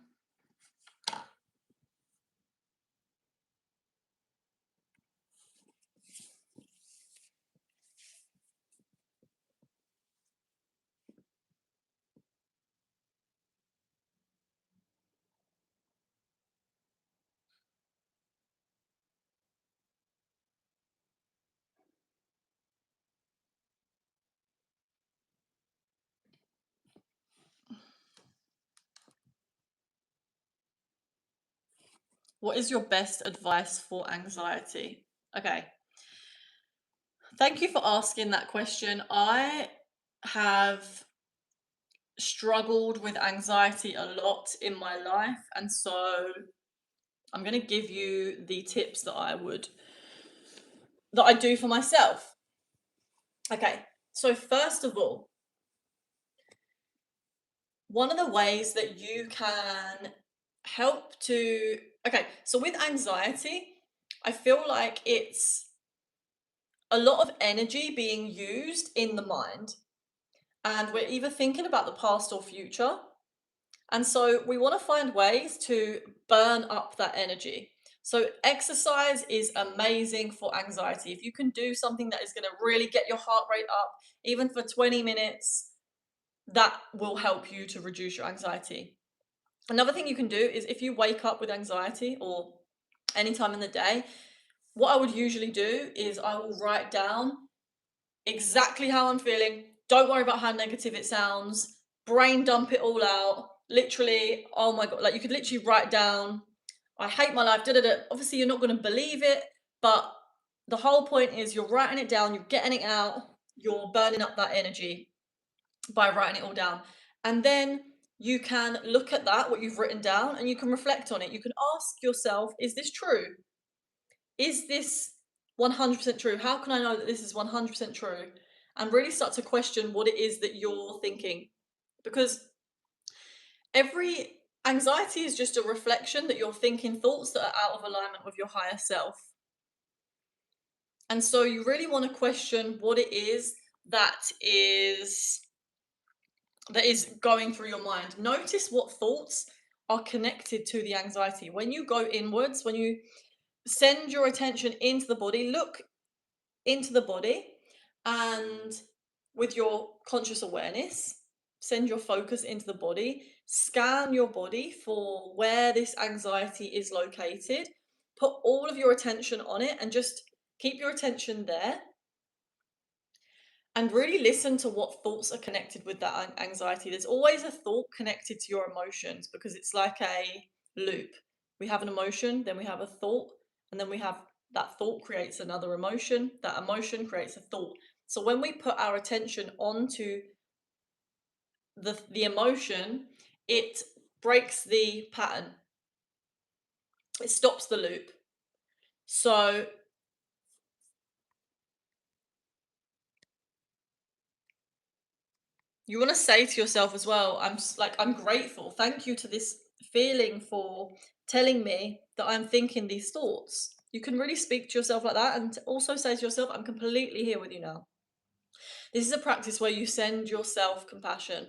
What is your best advice for anxiety? Okay. Thank you for asking that question. I have struggled with anxiety a lot in my life, and so I'm going to give you the tips that I do for myself. Okay. So first of all, one of the ways that you can help to, okay, so with anxiety, I feel like it's a lot of energy being used in the mind, and we're either thinking about the past or future. And so we want to find ways to burn up that energy. So exercise is amazing for anxiety. If you can do something that is going to really get your heart rate up, even for 20 minutes, that will help you to reduce your anxiety. Another thing you can do is if you wake up with anxiety or any time in the day, what I would usually do is I will write down exactly how I'm feeling. Don't worry about how negative it sounds. Brain dump it all out. Literally, oh my God, like you could literally write down, I hate my life, da da da. Obviously, you're not going to believe it, but the whole point is you're writing it down, you're getting it out, you're burning up that energy by writing it all down. And then you can look at that, what you've written down, and you can reflect on it. You can ask yourself, is this true? Is this 100% true? How can I know that this is 100% true? And really start to question what it is that you're thinking. Because Every anxiety is just a reflection that you're thinking thoughts that are out of alignment with your higher self. And so you really want to question what it is that is that is going through your mind. Notice what thoughts are connected to the anxiety. When you go inwards, when you send your attention into the body, look into the body, and with your conscious awareness, send your focus into the body, scan your body for where this anxiety is located, put all of your attention on it, and just keep your attention there and really listen to what thoughts are connected with that anxiety. There's always a thought connected to your emotions because it's like a loop. We have an emotion, then we have a thought, and then we have that thought creates another emotion, that emotion creates a thought. So when we put our attention onto the emotion, it breaks the pattern. It stops the loop. So you want to say to yourself as well, I'm grateful. Thank you to this feeling for telling me that I'm thinking these thoughts. You can really speak to yourself like that and also say to yourself, I'm completely here with you now. This is a practice where you send yourself compassion.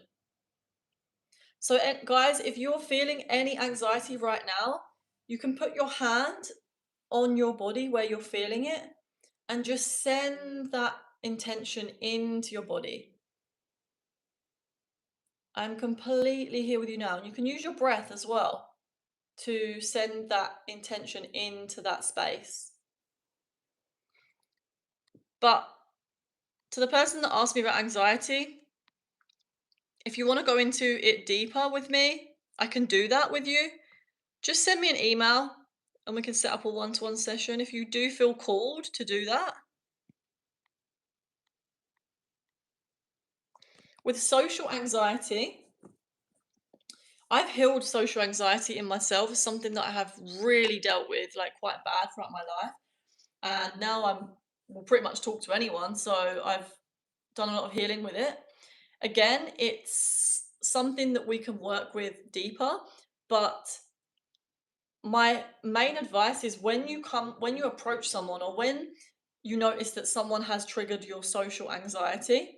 So, guys, if you're feeling any anxiety right now, you can put your hand on your body where you're feeling it and just send that intention into your body. I'm completely here with you now. And you can use your breath as well to send that intention into that space. But to the person that asked me about anxiety, if you want to go into it deeper with me, I can do that with you. Just send me an email and we can set up a one-to-one session if you do feel called to do that. With social anxiety, I've healed social anxiety in myself. It's something that I have really dealt with, like quite bad throughout my life. And now will pretty much talk to anyone. So I've done a lot of healing with it. Again, it's something that we can work with deeper, but my main advice is when you approach someone or when you notice that someone has triggered your social anxiety,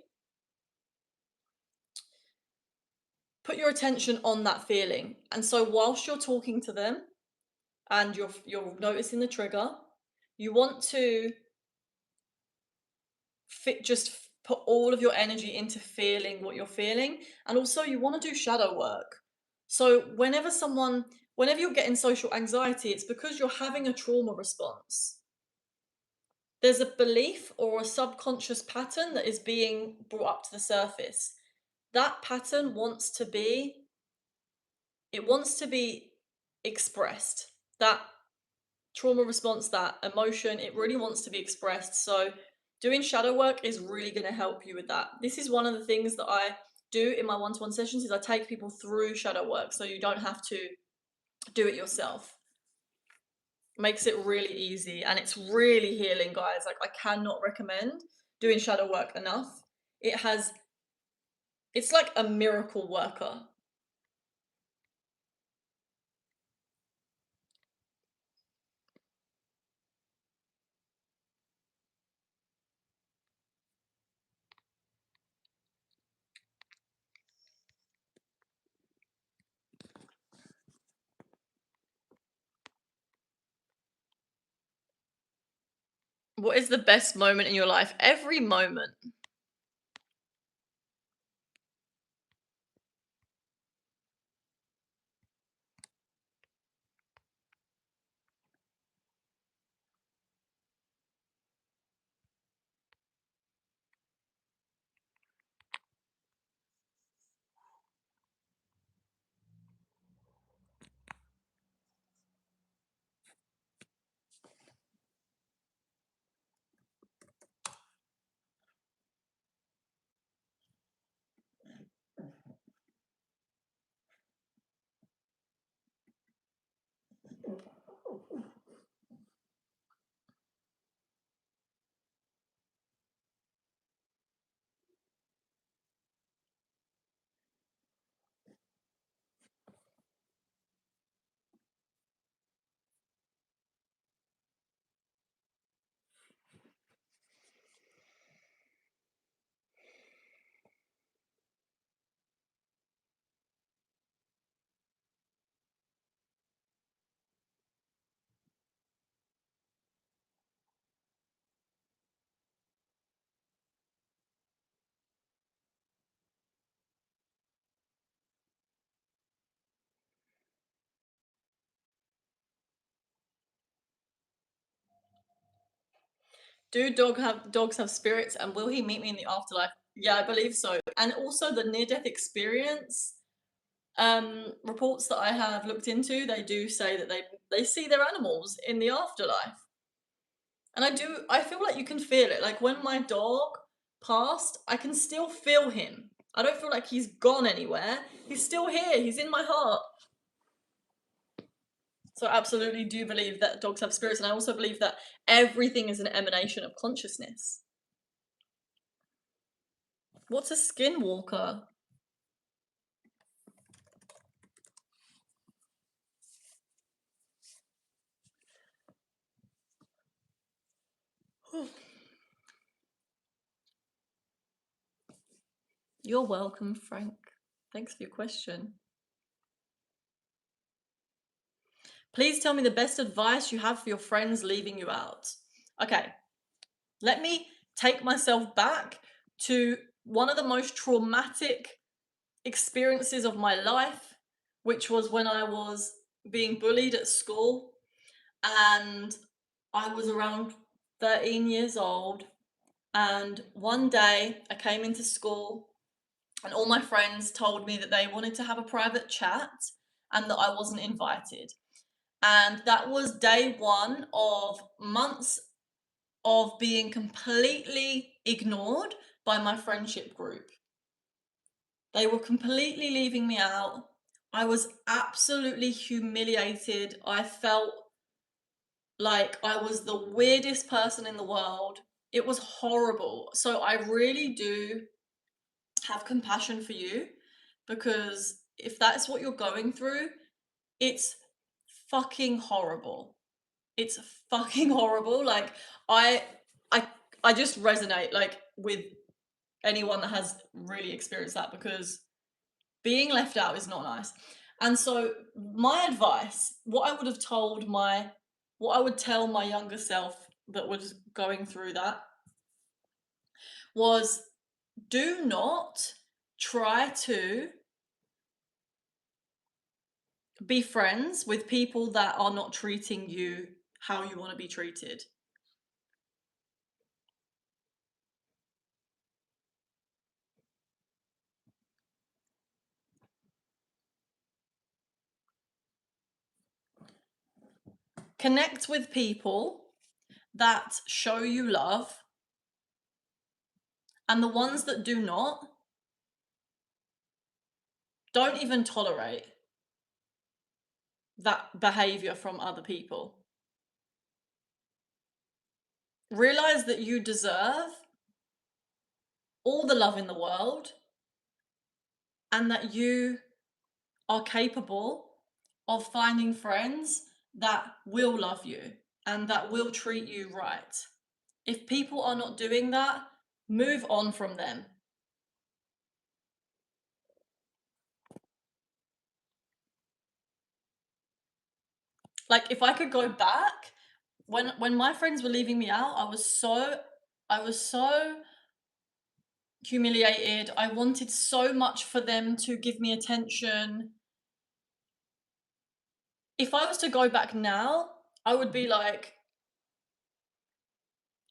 put your attention on that feeling. And so whilst you're talking to them and you're noticing the trigger, you want to put all of your energy into feeling what you're feeling. And also you want to do shadow work. So whenever you're getting social anxiety, it's because you're having a trauma response. There's a belief or a subconscious pattern that is being brought up to the surface. That pattern wants to be expressed. That trauma response, that emotion, it really wants to be expressed. So doing shadow work is really going to help you with that. This is one of the things that I do in my one-to-one sessions is I take people through shadow work so you don't have to do it yourself. Makes it really easy and it's really healing, guys. Like I cannot recommend doing shadow work enough. It's like a miracle worker. What is the best moment in your life? Every moment. Do dogs have spirits, and will he meet me in the afterlife? Yeah, I believe so. And also the near-death experience reports that I have looked into, they do say that they see their animals in the afterlife. And I feel like you can feel it. Like when my dog passed, I can still feel him. I don't feel like he's gone anywhere. He's still here. He's in my heart. So I absolutely do believe that dogs have spirits, and I also believe that everything is an emanation of consciousness. What's a skinwalker? You're welcome, Frank. Thanks for your question. Please tell me the best advice you have for your friends leaving you out. Okay, let me take myself back to one of the most traumatic experiences of my life, which was when I was being bullied at school, and I was around 13 years old. And one day I came into school, and all my friends told me that they wanted to have a private chat and that I wasn't invited. And that was day one of months of being completely ignored by my friendship group. They were completely leaving me out. I was absolutely humiliated. I felt like I was the weirdest person in the world. It was horrible. So I really do have compassion for you, because if that's what you're going through, it's fucking horrible. It's fucking horrible. Like I I I just resonate like with anyone that has really experienced that, because being left out is not nice. And so my advice, what I would tell my younger self that was going through that was, do not try to be friends with people that are not treating you how you want to be treated. Connect with people that show you love, and the ones that do not, don't even tolerate that behavior from other people. Realize that you deserve all the love in the world, and that you are capable of finding friends that will love you and that will treat you right. If people are not doing that, move on from them. Like if I could go back, when my friends were leaving me out, I was so humiliated. I wanted so much for them to give me attention. If I was to go back now, I would be like,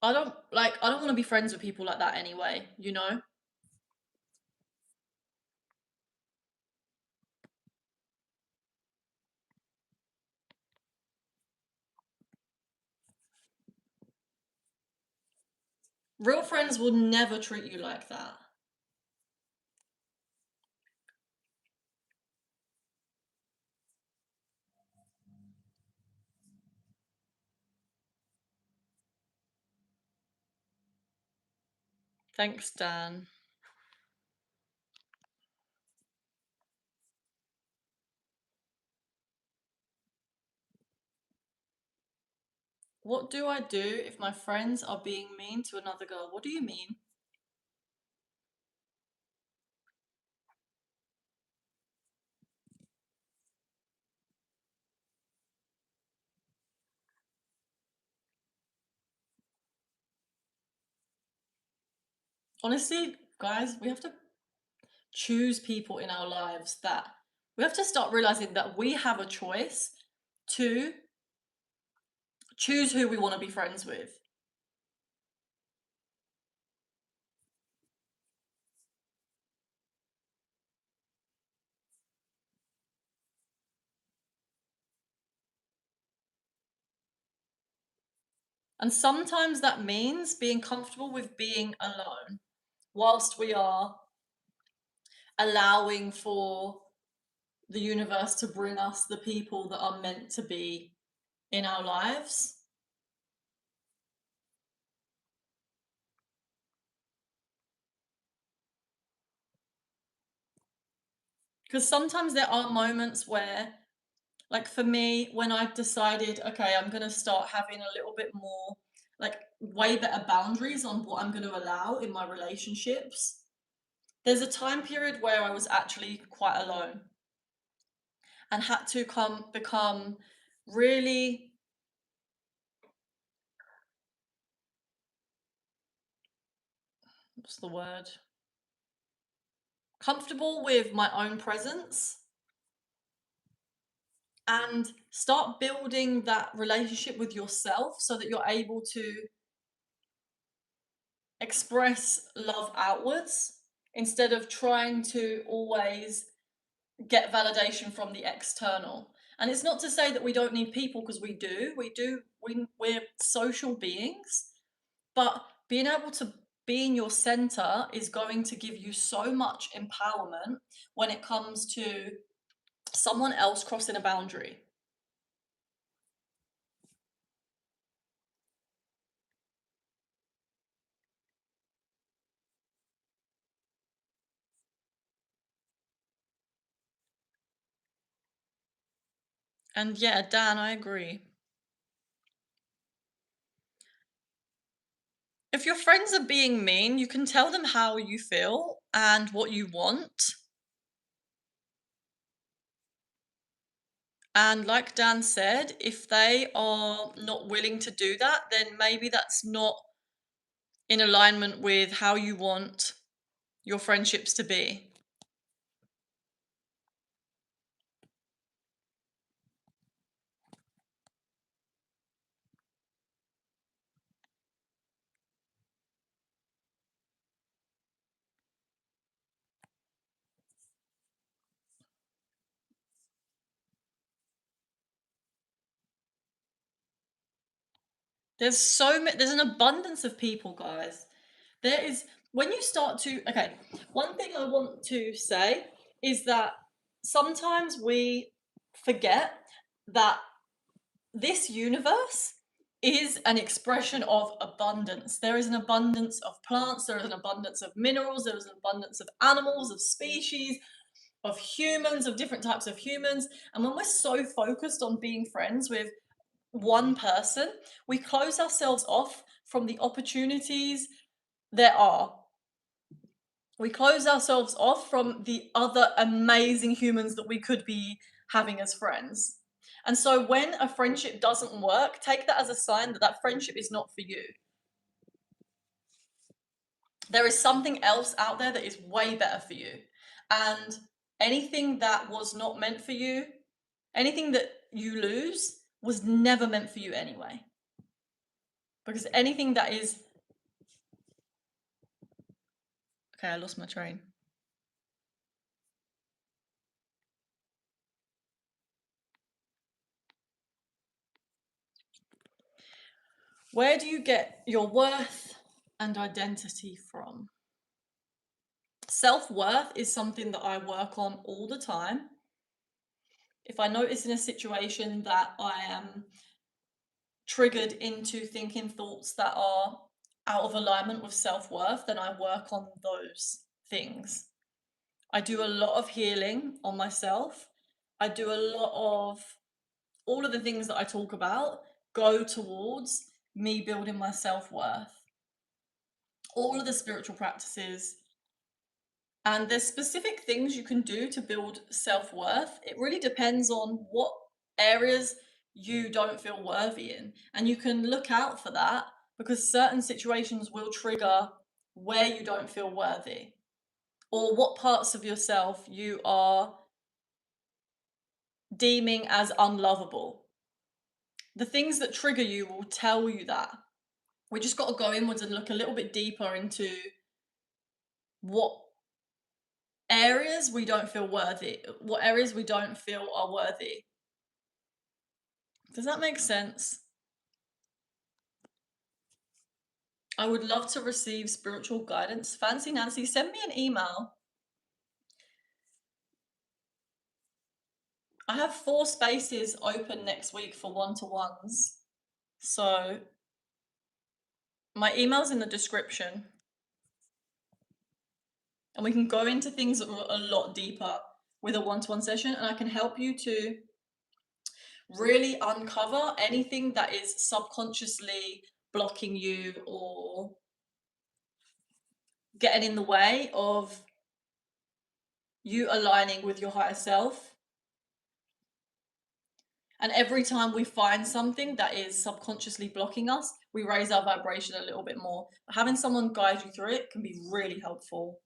I don't want to be friends with people like that anyway, you know? Real friends will never treat you like that. Thanks, Dan. What do I do if my friends are being mean to another girl? What do you mean? Honestly, guys, we have to choose people in our lives that we have to start realizing that we have a choice to choose who we want to be friends with. And sometimes that means being comfortable with being alone whilst we are allowing for the universe to bring us the people that are meant to be in our lives. Because sometimes there are moments where, like for me, when I've decided, okay, I'm going to start having a little bit more, like way better boundaries on what I'm going to allow in my relationships. There's a time period where I was actually quite alone and had to become really, what's the word? Comfortable with my own presence and start building that relationship with yourself so that you're able to express love outwards instead of trying to always get validation from the external. And it's not to say that we don't need people, because we do. We're social beings, but being able to be in your center is going to give you so much empowerment when it comes to someone else crossing a boundary. And yeah, Dan, I agree. If your friends are being mean, you can tell them how you feel and what you want. And like Dan said, if they are not willing to do that, then maybe that's not in alignment with how you want your friendships to be. There's an abundance of people, guys. There is, when you start to, okay, one thing I want to say is that sometimes we forget that this universe is an expression of abundance. There is an abundance of plants, there is an abundance of minerals, there is an abundance of animals, of species, of humans, of different types of humans. And when we're so focused on being friends with one person, we close ourselves off from the opportunities there are. We close ourselves off from the other amazing humans that we could be having as friends. And so when a friendship doesn't work, take that as a sign that that friendship is not for you. There is something else out there that is way better for you. And anything that was not meant for you, anything that you lose, was never meant for you anyway. Because anything that is. Okay, I lost my train. Where do you get your worth and identity from? Self-worth is something that I work on all the time. If I notice in a situation that I am triggered into thinking thoughts that are out of alignment with self-worth, then I work on those things. I do a lot of healing on myself. I do a lot of, all of the things that I talk about go towards me building my self-worth. All of the spiritual practices, and there's specific things you can do to build self-worth. It really depends on what areas you don't feel worthy in. And you can look out for that, because certain situations will trigger where you don't feel worthy, or what parts of yourself you are deeming as unlovable. The things that trigger you will tell you that. We just got to go inwards and look a little bit deeper into what areas we don't feel worthy, what areas we don't feel are worthy. Does that make sense? I would love to receive spiritual guidance. Fancy Nancy, send me an email. I have 4 spaces open next week for one-to-ones. So my email's in the description. And we can go into things a lot deeper with a one-to-one session, and I can help you to really uncover anything that is subconsciously blocking you or getting in the way of you aligning with your higher self. And every time we find something that is subconsciously blocking us, we raise our vibration a little bit more. Having someone guide you through it can be really helpful.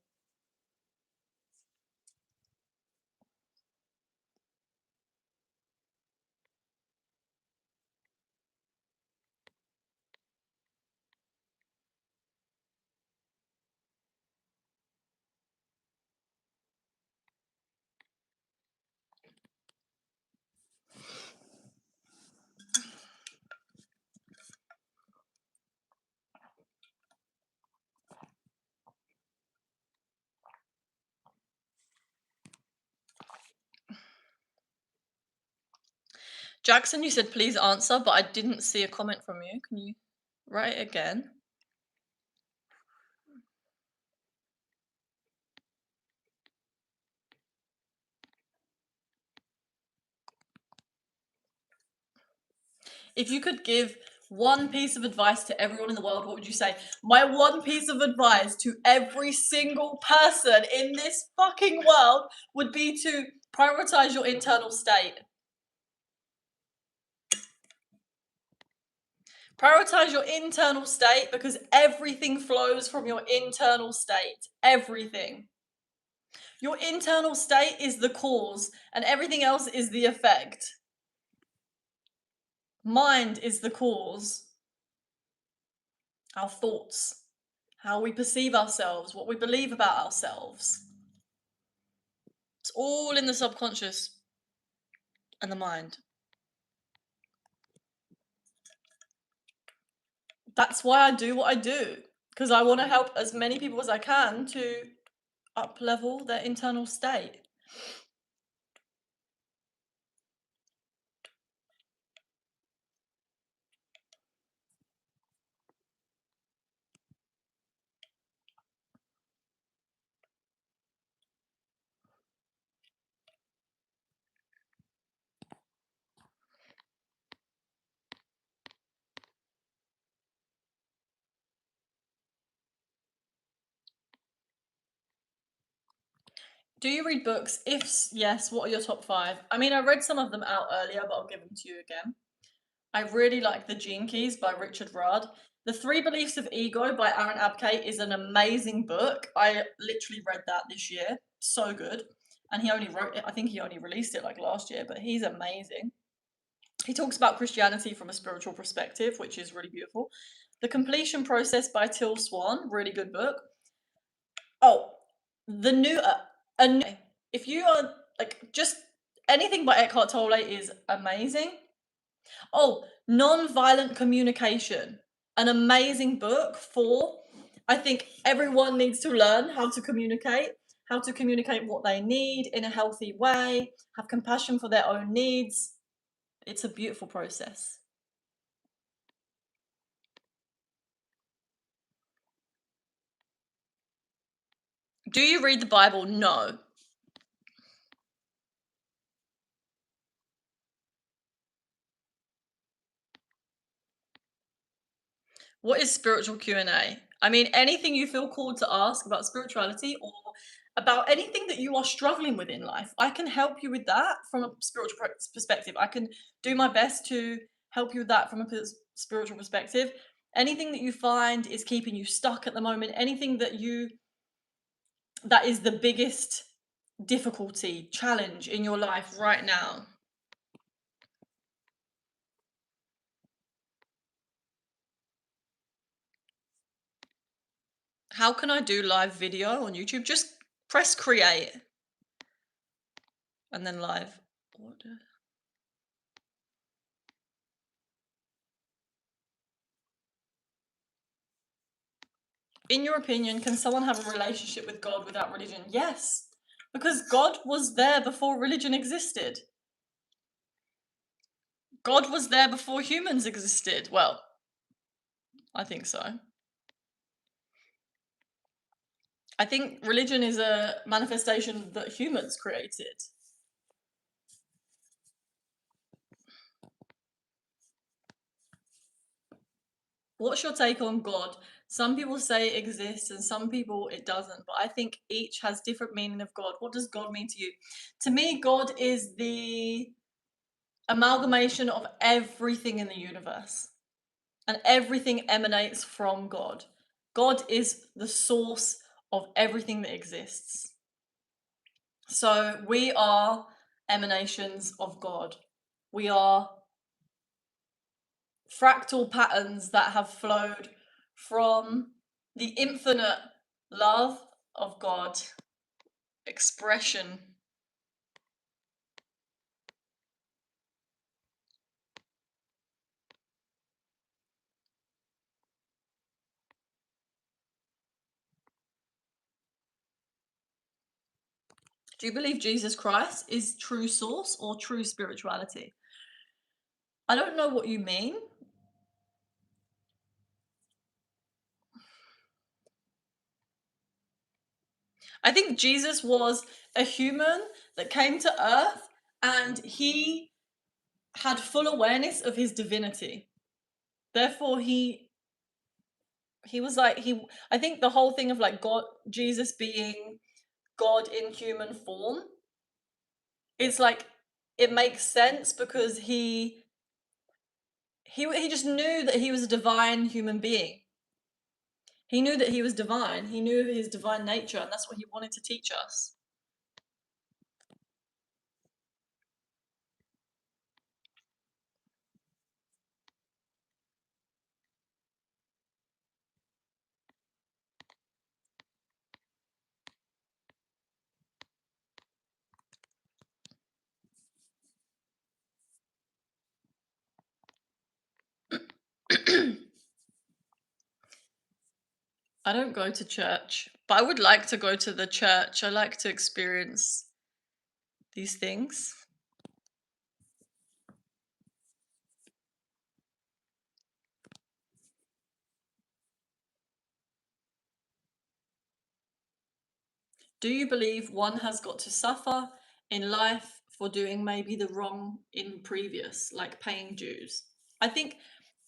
Jackson, you said please answer, but I didn't see a comment from you. Can you write it again? If you could give one piece of advice to everyone in the world, what would you say? My one piece of advice to every single person in this fucking world would be to prioritize your internal state. Prioritize your internal state because everything flows from your internal state. Everything. Your internal state is the cause and everything else is the effect. Mind is the cause. Our thoughts, how we perceive ourselves, what we believe about ourselves. It's all in the subconscious and the mind. That's why I do what I do, because I want to help as many people as I can to up level their internal state. Do you read books? If yes, what are your top 5? I mean, I read some of them out earlier, but I'll give them to you again. I really like The Gene Keys by Richard Rudd. The 3 Beliefs of Ego by Aaron Abkay is an amazing book. I literally read that this year. So good. And he only wrote it, I think he only released it like last year, but he's amazing. He talks about Christianity from a spiritual perspective, which is really beautiful. The Completion Process by Till Swan, really good book. Oh, the new, if you are like just anything by Eckhart Tolle is amazing. Oh, Non-Violent Communication, an amazing book for, I think everyone needs to learn how to communicate what they need in a healthy way, have compassion for their own needs. It's a beautiful process. Do you read the Bible? No. What is spiritual Q&A? I mean, anything you feel called to ask about spirituality or about anything that you are struggling with in life, I can help you with that from a spiritual perspective. I can do my best to help you with that from a spiritual perspective. Anything that you find is keeping you stuck at the moment, anything that is the biggest difficulty, challenge in your life right now. How can I do live video on YouTube? Just press create and then live. Order. In your opinion, can someone have a relationship with God without religion? Yes, because God was there before religion existed. God was there before humans existed. Well, I think so. I think religion is a manifestation that humans created. What's your take on God? Some people say it exists and some people it doesn't, but I think each has different meaning of God. What does God mean to you? To me, God is the amalgamation of everything in the universe, and everything emanates from God. God is the source of everything that exists. So we are emanations of God. We are fractal patterns that have flowed from the infinite love of God, expression. Do you believe Jesus Christ is true source or true spirituality? I don't know what you mean. I think Jesus was a human that came to earth and he had full awareness of his divinity. Therefore, he was like he. I think the whole thing of like God, Jesus being God in human form, it's like it makes sense because he just knew that he was a divine human being. He knew that he was divine. He knew his divine nature, and that's what he wanted to teach us. I don't go to church, but I would like to go to the church. I like to experience these things. Do you believe one has got to suffer in life for doing maybe the wrong in previous, like paying dues? I think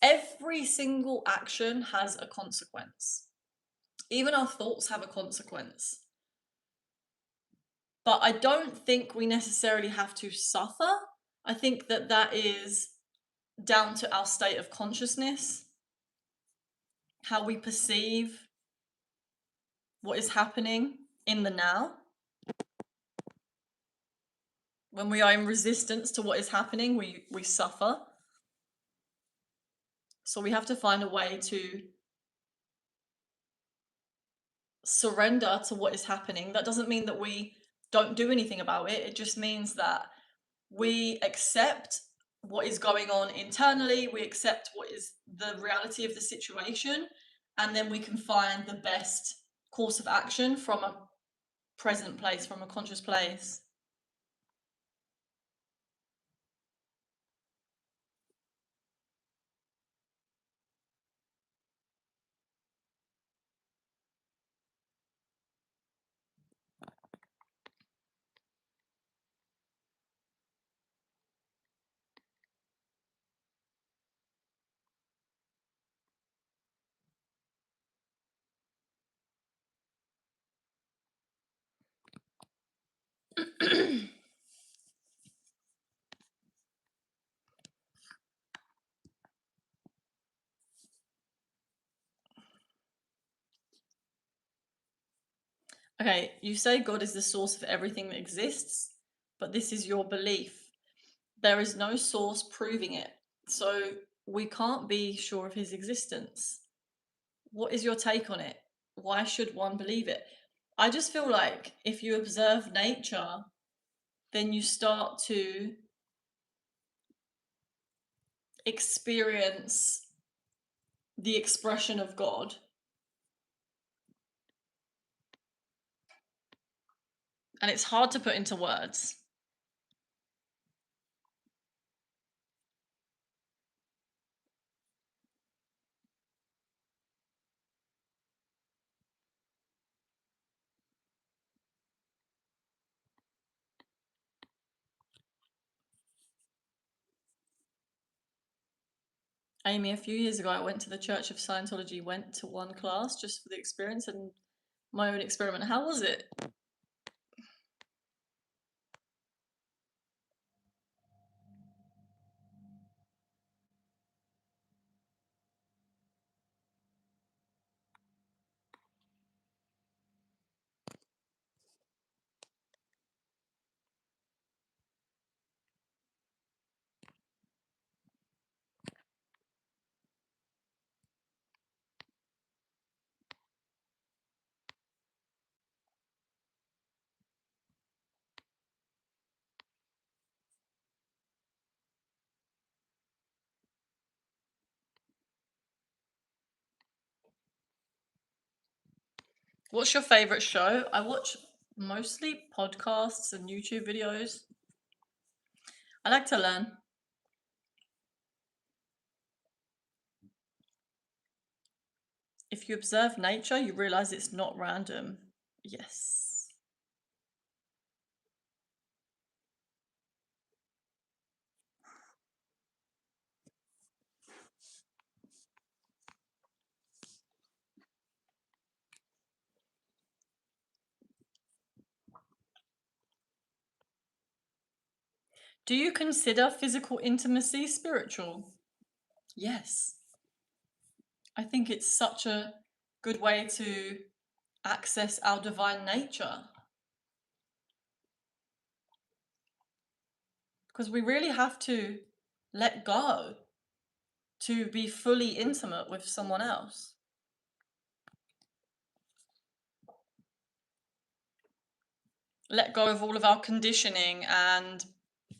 every single action has a consequence. Even our thoughts have a consequence. But I don't think we necessarily have to suffer. I think that that is down to our state of consciousness, how we perceive what is happening in the now. When we are in resistance to what is happening, we suffer. So we have to find a way to surrender to what is happening. That doesn't mean that we don't do anything about it. It just means that we accept what is going on internally, we accept what is the reality of the situation, and then we can find the best course of action from a present place, from a conscious place. Okay, you say God is the source of everything that exists, but this is your belief. There is no source proving it. So we can't be sure of his existence. What is your take on it? Why should one believe it? I just feel like if you observe nature, then you start to experience the expression of God. And it's hard to put into words. Amy, a few years ago, I went to the Church of Scientology, went to one class just for the experience and my own experiment. How was it? What's your favorite show? I watch mostly podcasts and YouTube videos. I like to learn. If you observe nature, you realize it's not random. Yes. Do you consider physical intimacy spiritual? Yes. I think it's such a good way to access our divine nature. Because we really have to let go to be fully intimate with someone else. Let go of all of our conditioning and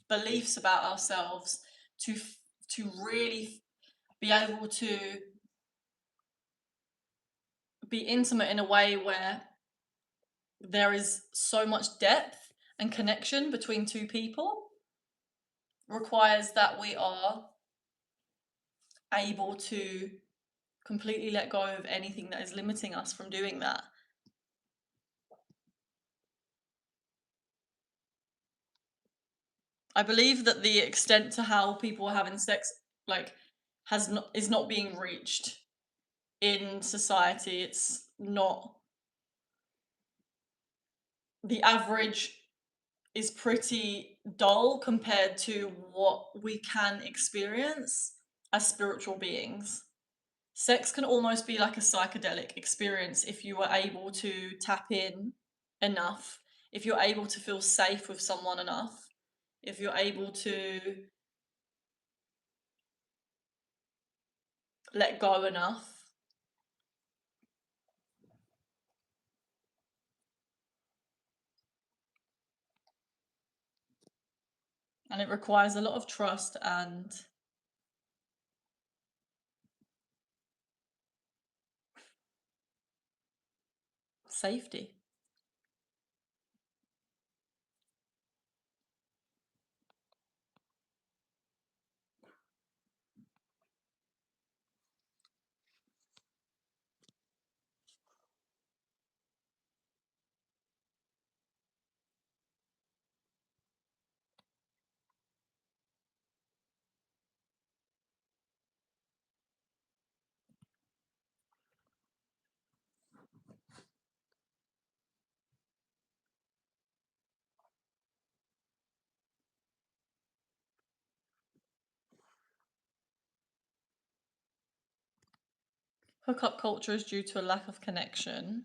beliefs about ourselves to really be able to be intimate in a way where there is so much depth and connection between two people requires that we are able to completely let go of anything that is limiting us from doing that. I believe that the extent to how people are having sex like is not being reached in society. It's not, the average is pretty dull compared to what we can experience as spiritual beings. Sex can almost be like a psychedelic experience if you are able to tap in enough, if you're able to feel safe with someone enough, if you're able to let go enough. And it requires a lot of trust and safety. Hookup culture is due to a lack of connection.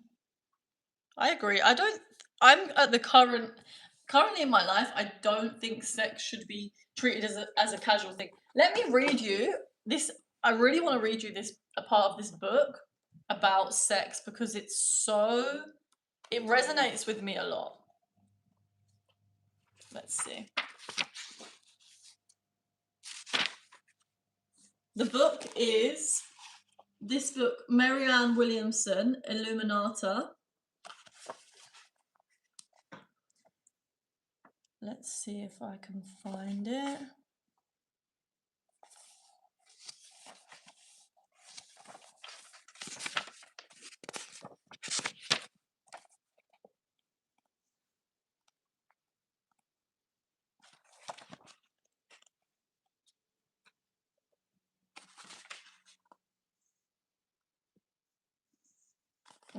I agree. I'm at the currently in my life, I don't think sex should be treated as a casual thing. Let me read you this. I really want to read you this, a part of this book about sex, because it resonates with me a lot. Let's see. The book is this book, Marianne Williamson, Illuminata. Let's see if I can find it.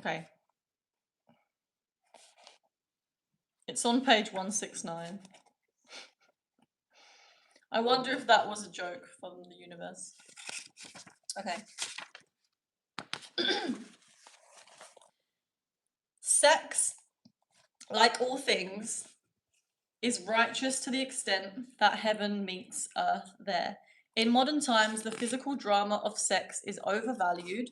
Okay. It's on page 169. I wonder if that was a joke from the universe. Okay. Sex, like all things, is righteous to the extent that heaven meets earth there. In modern times, the physical drama of sex is overvalued,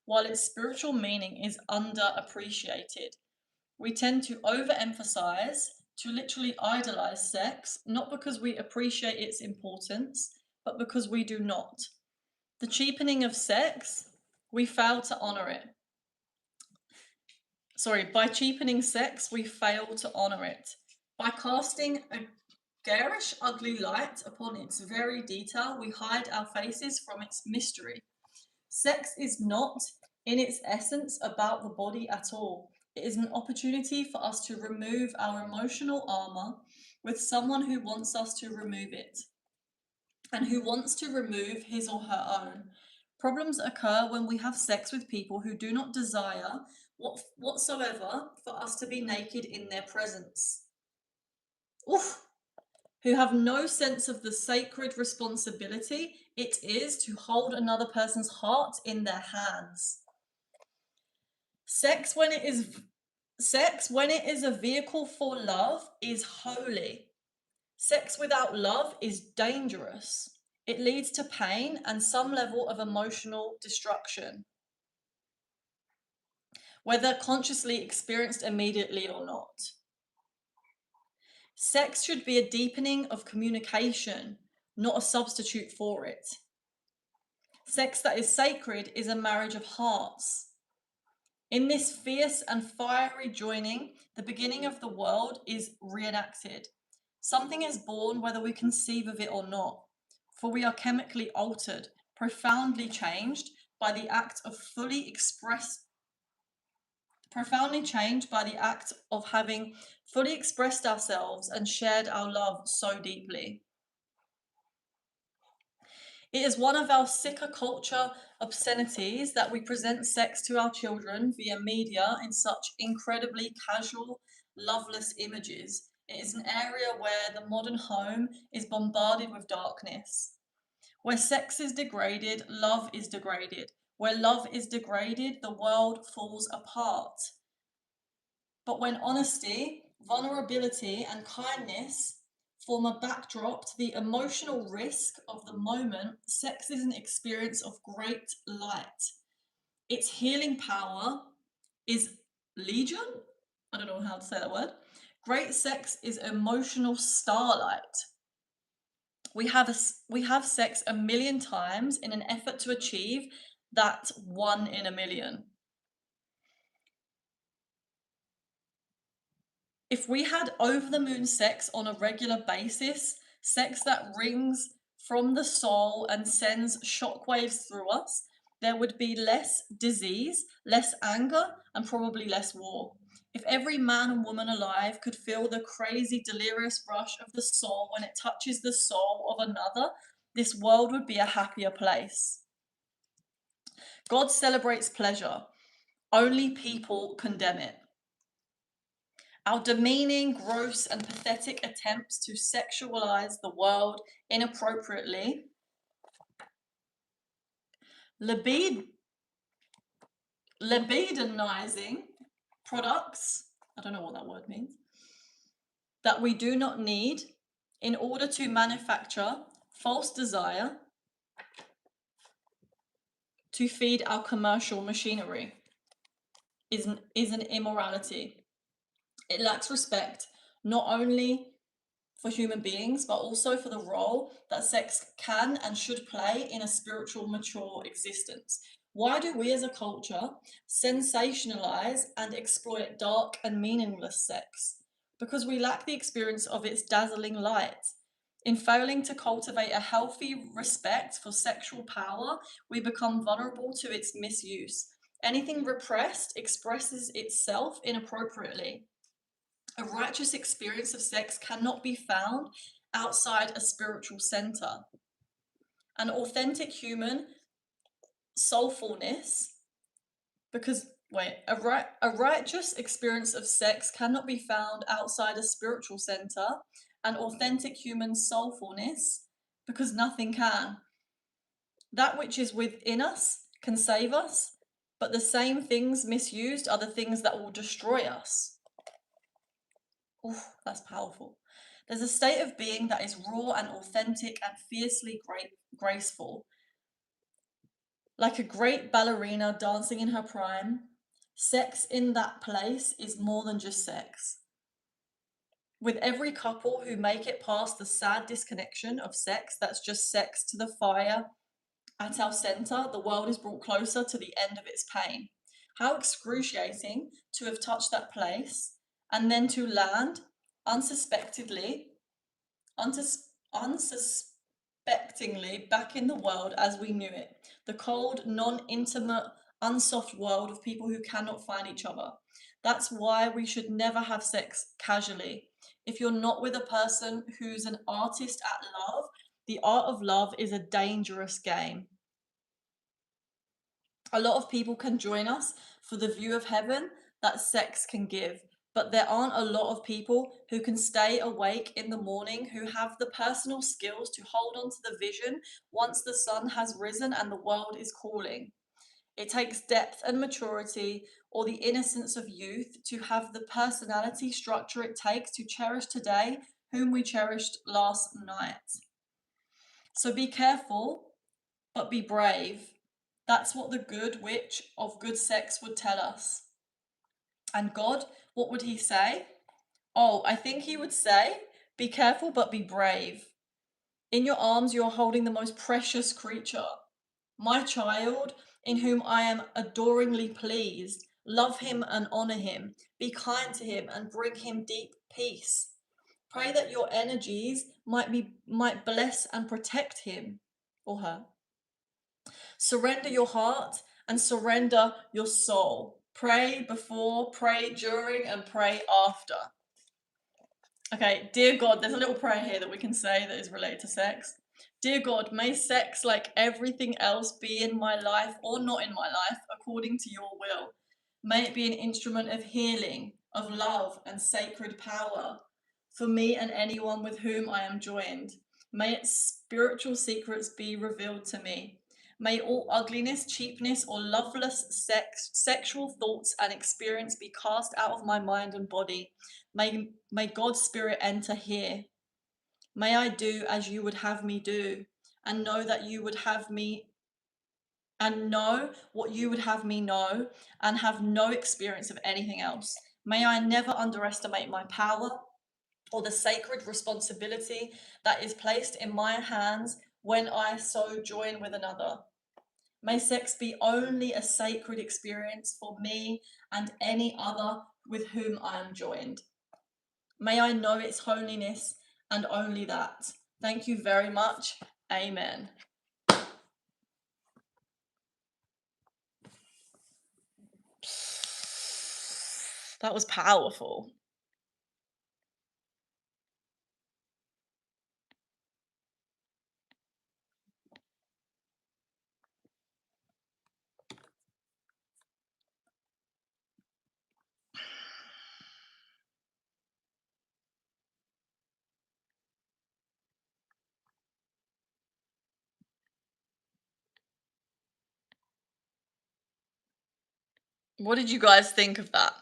while its spiritual meaning is underappreciated. We tend to overemphasize, to literally idolize sex, not because we appreciate its importance, but because we do not. The cheapening of sex, we fail to honor it. Sorry, by cheapening sex, we fail to honor it. By casting a garish, ugly light upon its very detail, we hide our faces from its mystery. Sex is not, in its essence, about the body at all. It is an opportunity for us to remove our emotional armor with someone who wants us to remove it and who wants to remove his or her own. Problems occur when we have sex with people who do not desire whatsoever for us to be naked in their presence. Oof! Who have no sense of the sacred responsibility it is to hold another person's heart in their hands. Sex, when it is a vehicle for love, is holy. Sex without love is dangerous. It leads to pain and some level of emotional destruction, whether consciously experienced immediately or not. Sex should be a deepening of communication, not a substitute for it. Sex that is sacred is a marriage of hearts. In this fierce and fiery joining, the beginning of the world is reenacted. Something is born whether we conceive of it or not, for we are chemically altered, profoundly changed by the act of having fully expressed ourselves and shared our love so deeply. It is one of our sicker culture obscenities that we present sex to our children via media in such incredibly casual, loveless images. It is an area where the modern home is bombarded with darkness. Where sex is degraded, love is degraded. Where love is degraded, the world falls apart. But when honesty, vulnerability, and kindness form a backdrop to the emotional risk of the moment, sex is an experience of great light. Its healing power is legion. I don't know how to say that word. Great sex is emotional starlight. We have sex a million times in an effort to achieve that one in a million. If we had over the moon sex on a regular basis, sex that rings from the soul and sends shockwaves through us, there would be less disease, less anger, and probably less war. If every man and woman alive could feel the crazy, delirious rush of the soul when it touches the soul of another, this world would be a happier place. God celebrates pleasure. Only people condemn it. Our demeaning, gross, and pathetic attempts to sexualize the world inappropriately, libidinizing products, I don't know what that word means, that we do not need in order to manufacture false desire to feed our commercial machinery is an immorality. It lacks respect, not only for human beings, but also for the role that sex can and should play in a spiritual, mature existence. Why do we as a culture sensationalize and exploit dark and meaningless sex? because we lack the experience of its dazzling light. In failing to cultivate a healthy respect for sexual power, we become vulnerable to its misuse. Anything repressed expresses itself inappropriately. A righteous experience of sex cannot be found outside a spiritual center. An authentic human soulfulness, because a righteous experience of sex cannot be found outside a spiritual center. An authentic human soulfulness, because nothing can. That which is within us can save us, but the same things misused are the things that will destroy us. Oof, that's powerful. There's a state of being that is raw and authentic and fiercely graceful. Like a great ballerina dancing in her prime, sex in that place is more than just sex. With every couple who make it past the sad disconnection of sex that's just sex to the fire at our center, the world is brought closer to the end of its pain. How excruciating to have touched that place and then to land unsuspectingly back in the world as we knew it. The cold, non-intimate, unsoft world of people who cannot find each other. That's why we should never have sex casually. If you're not with a person who's an artist at love, the art of love is a dangerous game. A lot of people can join us for the view of heaven that sex can give, but there aren't a lot of people who can stay awake in the morning, who have the personal skills to hold on to the vision once the sun has risen and the world is calling. It takes depth and maturity or the innocence of youth to have the personality structure it takes to cherish today whom we cherished last night. So be careful, but be brave. That's what the good witch of good sex would tell us. And God, what would he say? Oh, I think he would say, be careful, but be brave. In your arms, you're holding the most precious creature, my child, in whom I am adoringly pleased. Love him and honor him. Be kind to him and bring him deep peace. Pray that your energies might bless and protect him or her. Surrender your heart and surrender your soul. Pray before, pray during, and pray after. Okay, dear God, there's a little prayer here that we can say that is related to sex. Dear God, may sex, like everything else, be in my life or not in my life, according to your will. May it be an instrument of healing, of love, and sacred power for me and anyone with whom I am joined. May its spiritual secrets be revealed to me. May all ugliness, cheapness, or loveless sexual thoughts and experience be cast out of my mind and body. May God's Spirit enter here. May I do as you would have me do, and know that you would have me, and know what you would have me know, and have no experience of anything else. May I never underestimate my power or the sacred responsibility that is placed in my hands when I so join with another. May sex be only a sacred experience for me and any other with whom I am joined. May I know its holiness and only that. Thank you very much. Amen. That was powerful. What did you guys think of that?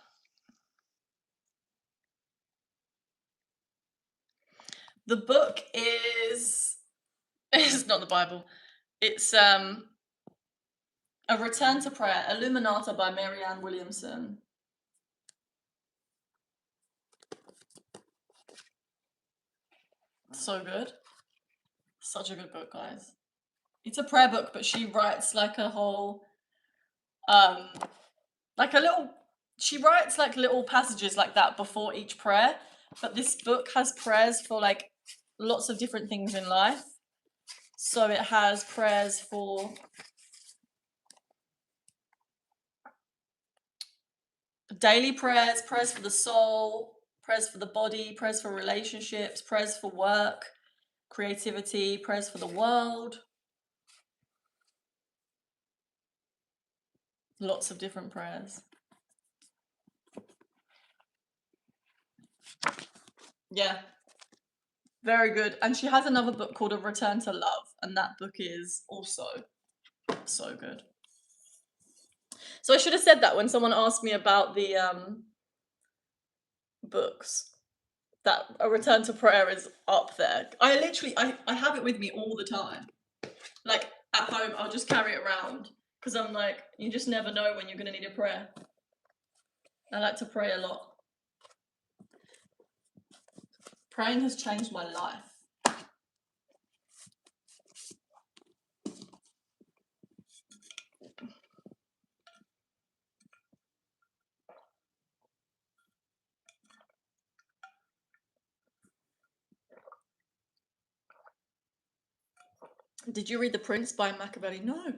The book is it's not the Bible. It's A Return to Prayer, Illuminata by Marianne Williamson. So good. Such a good book, guys. It's a prayer book, but she writes like a whole like a little she writes like little passages like that before each prayer, but this book has prayers for like lots of different things in life. So it has prayers for daily prayers, prayers for the soul, prayers for the body, prayers for relationships, prayers for work, creativity, prayers for the world. Lots of different prayers. Yeah, very good. And she has another book called A Return to Love, and that book is also so good. So I should have said that when someone asked me about the books, that A Return to Prayer is up there. I have it with me all the time. Like at home, I'll just carry it around because I'm like, you just never know when you're gonna need a prayer. I like to pray a lot. Praying has changed my life. Did you read The Prince by Machiavelli? No.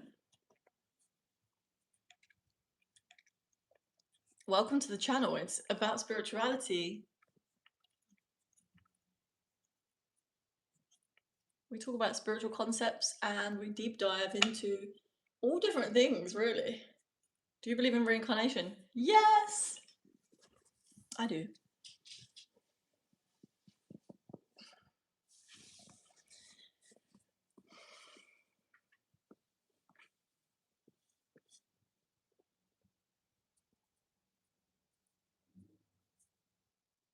Welcome to the channel. It's about spirituality. We talk about spiritual concepts and we deep dive into all different things, really. Do you believe in reincarnation? Yes! I do.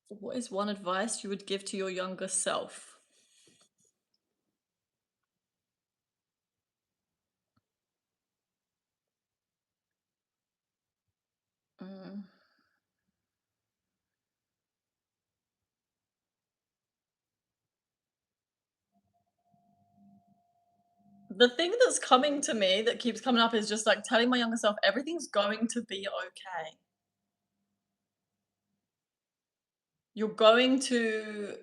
What is one advice you would give to your younger self? Mm. The thing that's coming to me that keeps coming up is just like telling my younger self everything's going to be okay. You're going to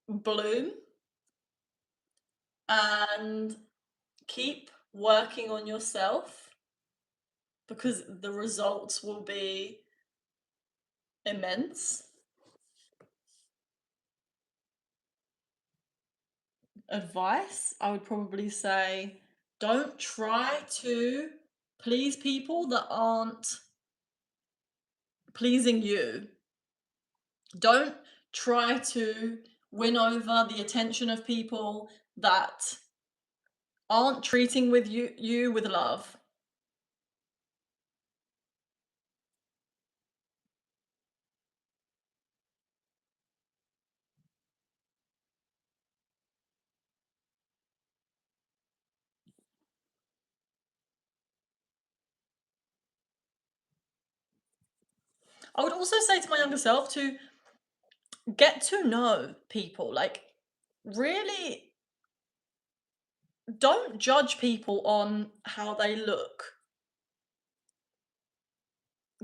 bloom and keep working on yourself because the results will be immense. Advice, I would probably say don't try to please people that aren't pleasing you. Don't try to win over the attention of people that aren't treating with you with love. I would also say to my younger self to get to know people. Like, really don't judge people on how they look.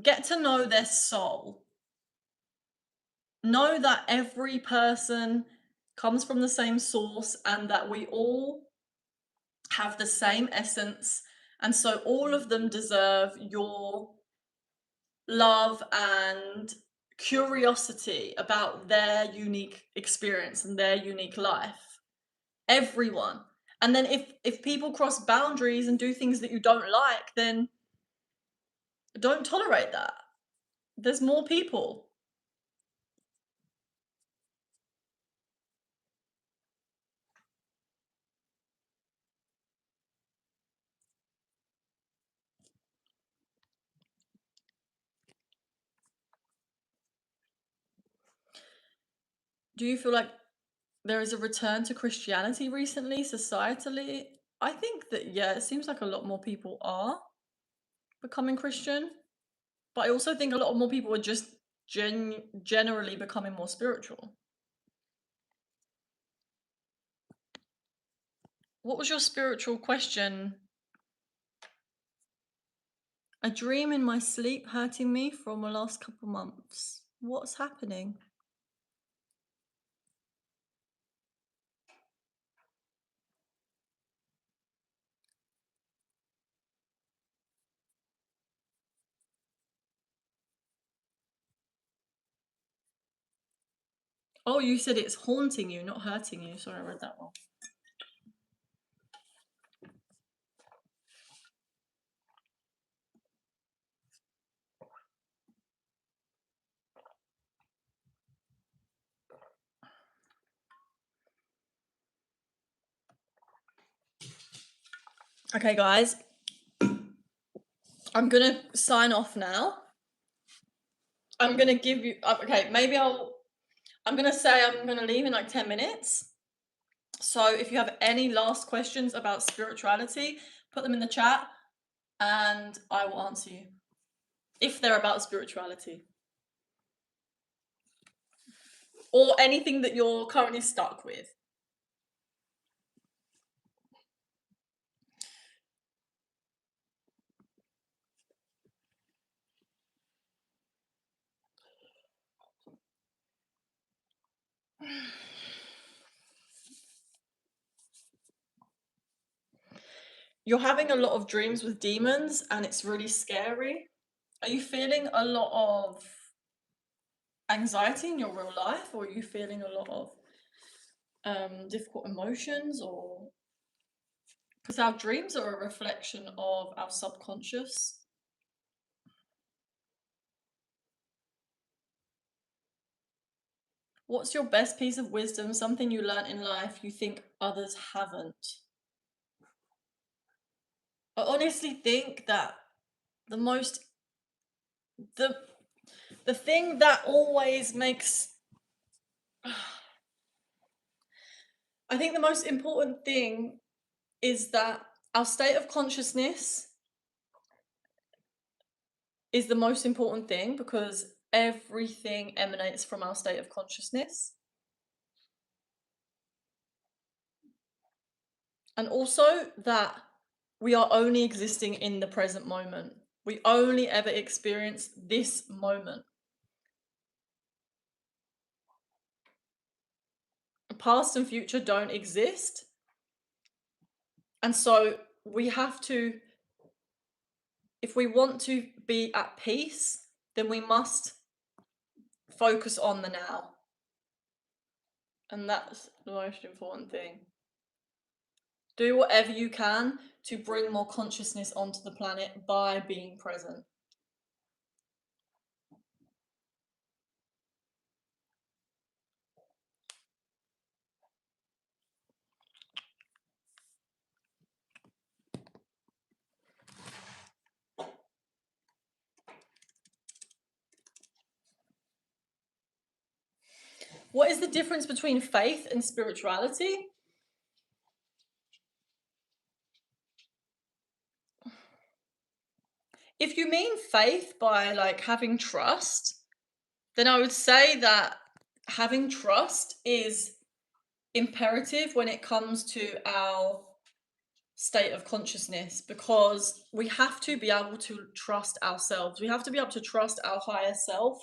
Get to know their soul. Know that every person comes from the same source and that we all have the same essence. And so all of them deserve your love and curiosity about their unique experience and their unique life. Everyone. And then if people cross boundaries and do things that you don't like, then don't tolerate that. There's more people. Do you feel like there is a return to Christianity recently, societally? I think that, yeah, it seems like a lot more people are becoming Christian, but I also think a lot more people are just generally becoming more spiritual. What was your spiritual question? A dream in my sleep hurting me from the last couple months. What's happening? Oh, you said it's haunting you, not hurting you. Sorry, I read that wrong. Okay, guys. I'm gonna sign off now. I'm gonna give you. Okay, maybe I'm gonna say I'm gonna leave in like 10 minutes. So if you have any last questions about spirituality, put them in the chat and I will answer you. If they're about spirituality. Or anything that you're currently stuck with. You're having a lot of dreams with demons and it's really scary. Are you feeling a lot of anxiety in your real life, or are you feeling a lot of difficult emotions? Or because our dreams are a reflection of our subconscious. What's your best piece of wisdom, something you learnt in life you think others haven't? I honestly think that the most the thing that always makes I think the most important thing is that our state of consciousness is the most important thing, because everything emanates from our state of consciousness. And also that we are only existing in the present moment. We only ever experience this moment. Past and future don't exist. And so we have to, if we want to be at peace, then we must focus on the now. And that's the most important thing. Do whatever you can to bring more consciousness onto the planet by being present. What is the difference between faith and spirituality? If you mean faith by like having trust, then I would say that having trust is imperative when it comes to our state of consciousness, because we have to be able to trust ourselves. We have to be able to trust our higher self,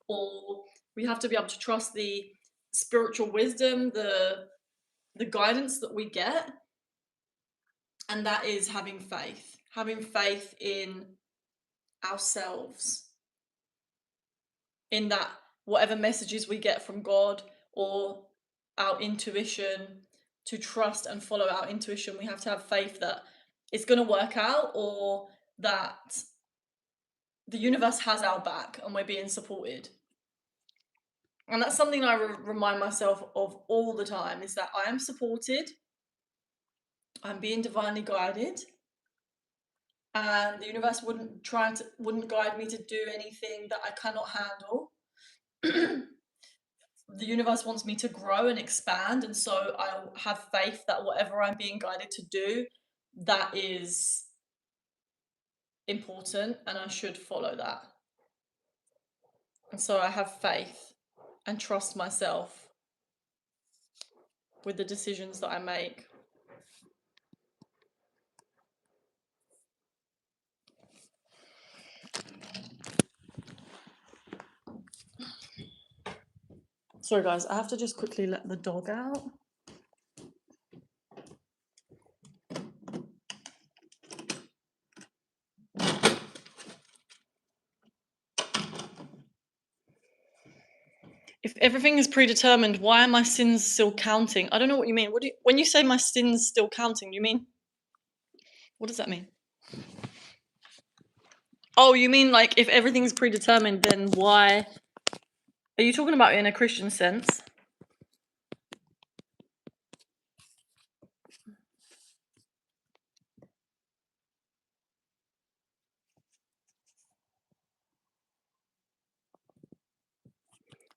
or we have to be able to trust the spiritual wisdom, the guidance that we get. And that is having faith in ourselves, in that whatever messages we get from God or our intuition, to trust and follow our intuition. We have to have faith that it's going to work out, or that the universe has our back and we're being supported. And that's something I remind myself of all the time, is that I am supported, I'm being divinely guided, and the universe wouldn't guide me to do anything that I cannot handle. The universe wants me to grow and expand, and so I have faith that whatever I'm being guided to do, that is important and I should follow that. And so I have faith and trust myself with the decisions that I make. Sorry guys, I have to just quickly let the dog out. If everything is predetermined, why are my sins still counting? I don't know what you mean. When you say my sins still counting, you mean, what does that mean? Oh, you mean like if everything's predetermined, then why? Are you talking about in a Christian sense?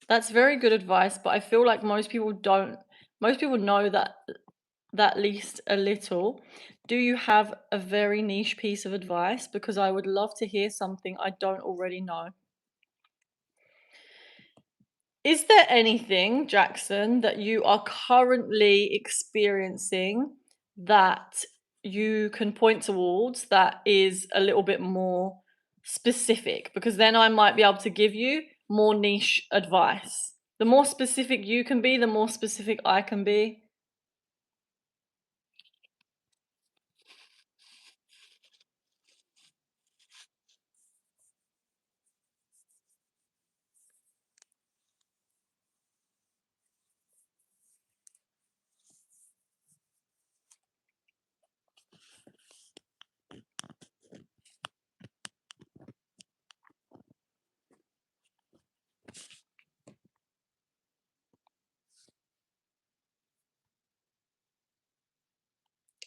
That's very good advice, but I feel like most people don't. Most people know that least a little. Do you have a very niche piece of advice? Because I would love to hear something I don't already know. Is there anything, Jackson, that you are currently experiencing that you can point towards that is a little bit more specific? Because then I might be able to give you more niche advice. The more specific you can be, the more specific I can be.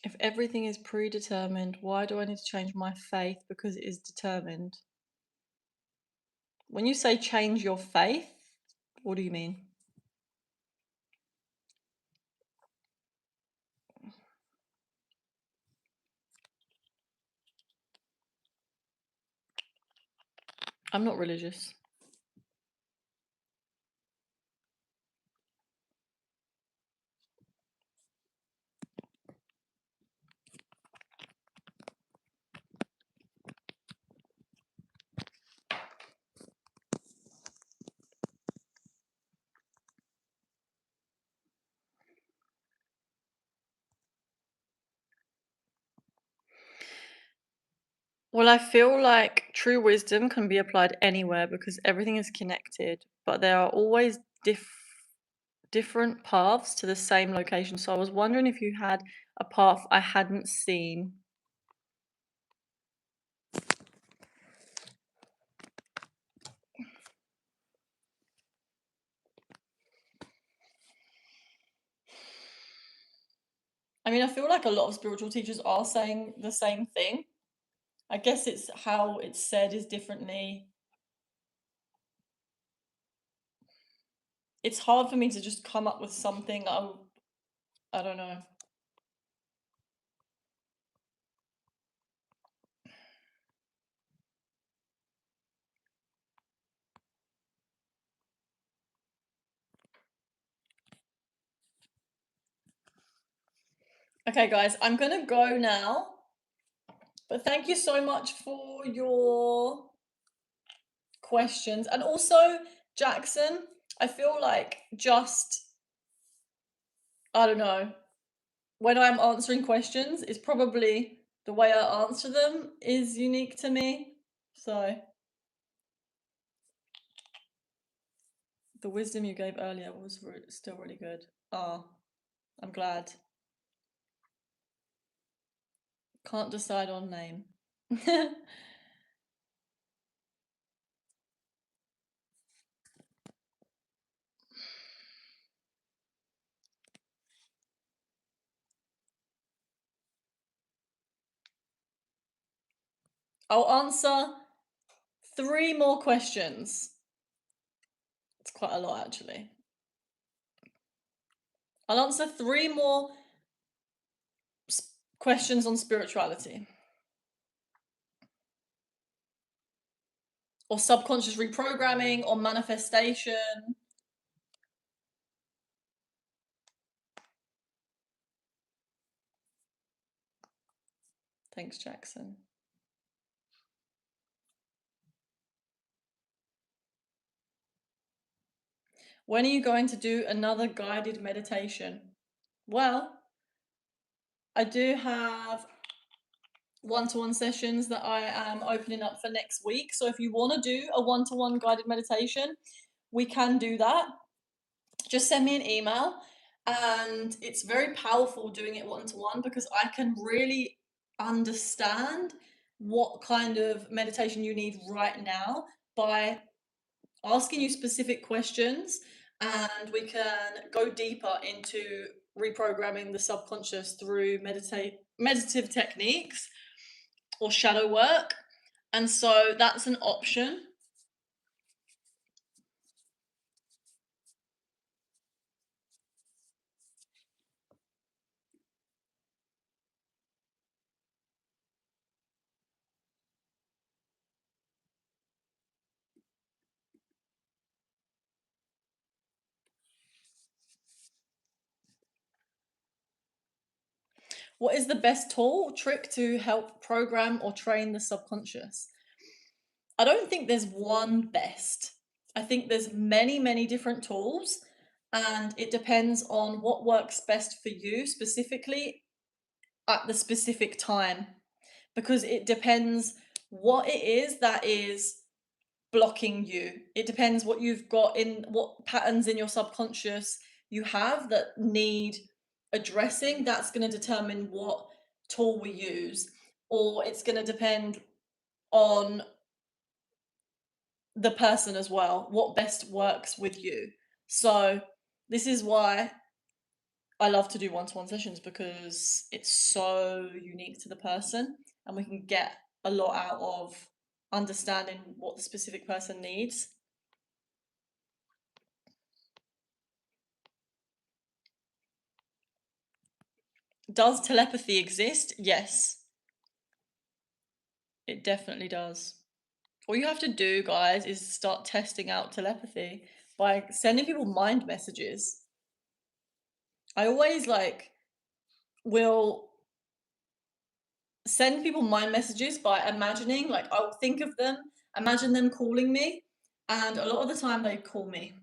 If everything is predetermined, why do I need to change my faith because it is determined? When you say change your faith, what do you mean? I'm not religious. Well, I feel like true wisdom can be applied anywhere because everything is connected, but there are always different paths to the same location. So I was wondering if you had a path I hadn't seen. I mean, I feel like a lot of spiritual teachers are saying the same thing. I guess it's how it's said is differently. It's hard for me to just come up with something. I don't know. Okay, guys, I'm gonna go now. But thank you so much for your questions. And also, Jackson, I feel like just, I don't know, when I'm answering questions, it's probably the way I answer them is unique to me. So, the wisdom you gave earlier was still really good. Ah, I'm glad. Can't decide on name. I'll answer 3 more questions. It's quite a lot, actually. I'll answer 3 more questions on spirituality. Or subconscious reprogramming or manifestation. Thanks, Jackson. When are you going to do another guided meditation? Well, I do have one-to-one sessions that I am opening up for next week. So if you want to do a one-to-one guided meditation, we can do that. just send me an email. And it's very powerful doing it one-to-one because I can really understand what kind of meditation you need right now by asking you specific questions, and we can go deeper into reprogramming the subconscious through meditative techniques or shadow work. And so that's an option. What is the best tool or trick to help program or train the subconscious? I don't think there's one best. I think there's many, many different tools, and it depends on what works best for you specifically at the specific time, because it depends what it is that is blocking you. It depends what you've got in what patterns in your subconscious you have that need addressing. That's going to determine what tool we use, or it's going to depend on the person as well, what best works with you. So, this is why I love to do one-to-one sessions, because it's so unique to the person and we can get a lot out of understanding what the specific person needs. Does telepathy exist? Yes, it definitely does. All you have to do, guys, is start testing out telepathy by sending people mind messages. I always will send people mind messages by imagining, like, I'll think of them, imagine them calling me, and a lot of the time they call me.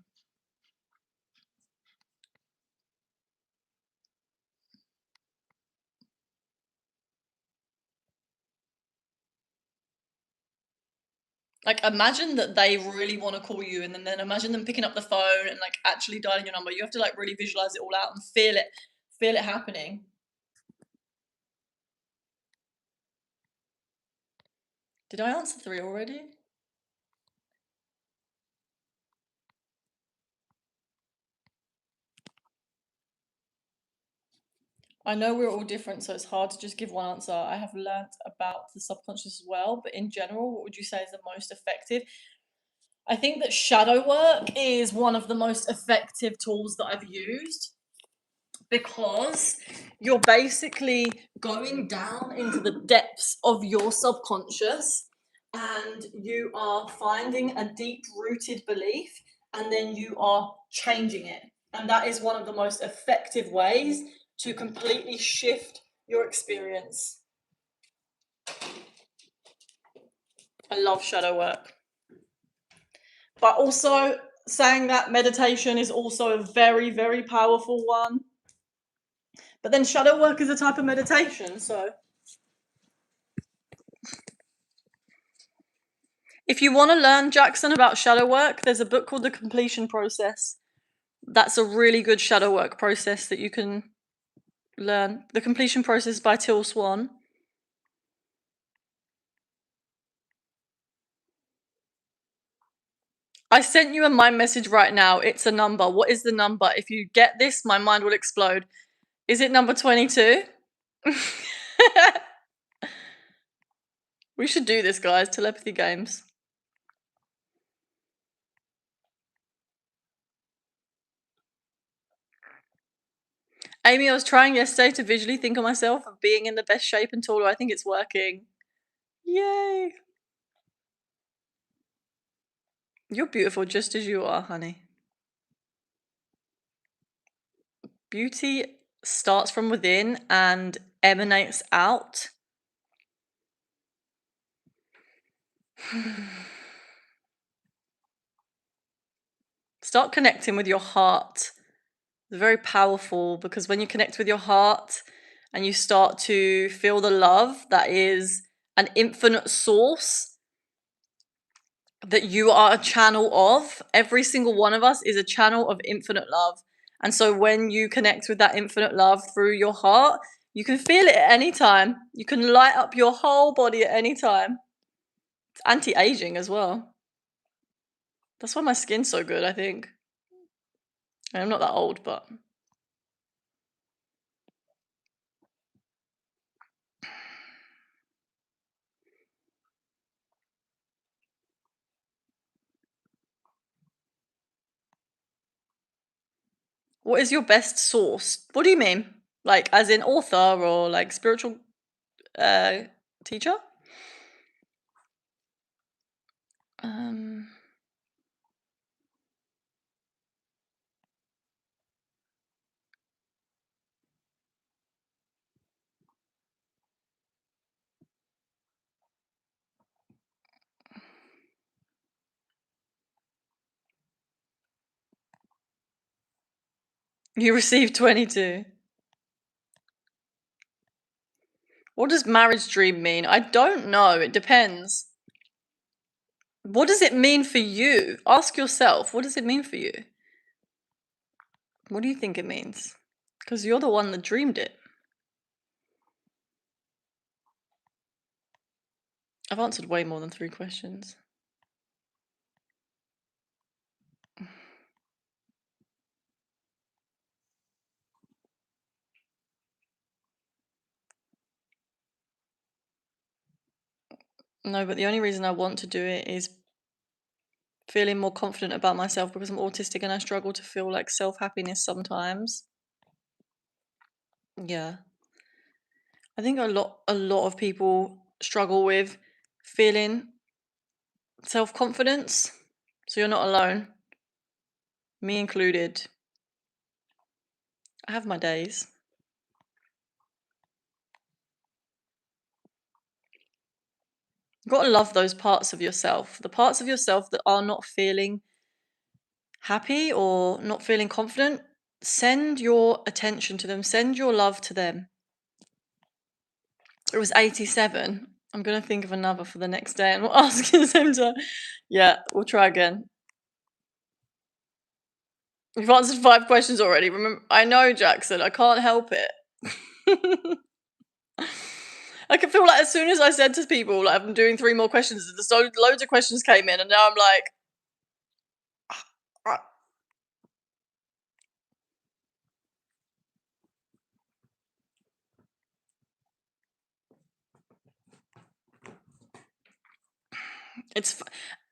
Like, imagine that they really want to call you, and then imagine them picking up the phone and like actually dialing your number. You have to like really visualize it all out and feel it happening. Did I answer 3 already? I know we're all different, so it's hard to just give one answer. I have learnt about the subconscious as well, but in general, what would you say is the most effective? I think that shadow work is one of the most effective tools that I've used, because you're basically going down into the depths of your subconscious and you are finding a deep rooted belief, and then you are changing it. And that is one of the most effective ways to completely shift your experience. I love shadow work. But also, saying that meditation is also a very, very powerful one. But then shadow work is a type of meditation, so. If you want to learn, Jackson, about shadow work, there's a book called The Completion Process. That's a really good shadow work process that you can learn. The Completion Process by Till Swan. I sent you a mind message right now. It's a number. What is the number? If you get this, my mind will explode. Is it number 22? We should do this, guys. Telepathy games. Amy, I was trying yesterday to visually think of myself of being in the best shape and taller. I think it's working. Yay! You're beautiful just as you are, honey. Beauty starts from within and emanates out. Start connecting with your heart. It's very powerful, because when you connect with your heart and you start to feel the love that is an infinite source, that you are a channel of. Every single one of us is a channel of infinite love. And so when you connect with that infinite love through your heart, you can feel it at any time. You can light up your whole body at any time. It's anti-aging as well. That's why my skin's so good, I think. I'm not that old, but... What is your best source? What do you mean? Like, as in author or like spiritual teacher? You received 22. What does marriage dream mean? I don't know. It depends. What does it mean for you? Ask yourself, what does it mean for you? What do you think it means? Because you're the one that dreamed it. I've answered way more than 3 questions. No, but the only reason I want to do it is feeling more confident about myself because I'm autistic and I struggle to feel like self-happiness sometimes. Yeah. I think a lot of people struggle with feeling self-confidence. So you're not alone. Me included. I have my days. You've got to love those parts of yourself. The parts of yourself that are not feeling happy or not feeling confident, send your attention to them. Send your love to them. It was 87. I'm going to think of another for the next day and we'll ask at the same time. Yeah, we'll try again. You've answered 5 questions already. Remember, I know, Jackson. I can't help it. I can feel like as soon as I said to people, like, I'm doing 3 more questions, loads of questions came in, and now I'm like,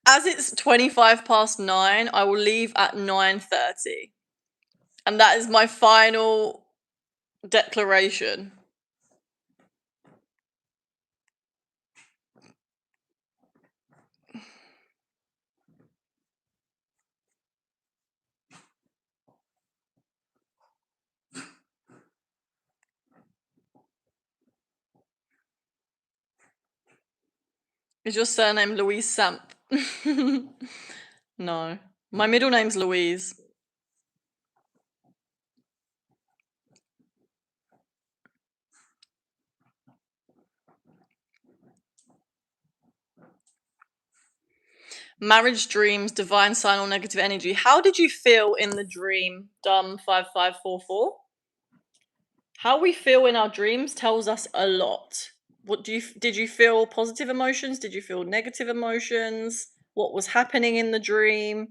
as it's 25 past 9, I will leave at 9:30. And that is my final declaration. Is your surname Louise Samp? No. My middle name's Louise. Marriage dreams, divine sign or negative energy. How did you feel in the dream, Dumb 5544? How we feel in our dreams tells us a lot. Did you feel positive emotions? Did you feel negative emotions? What was happening in the dream?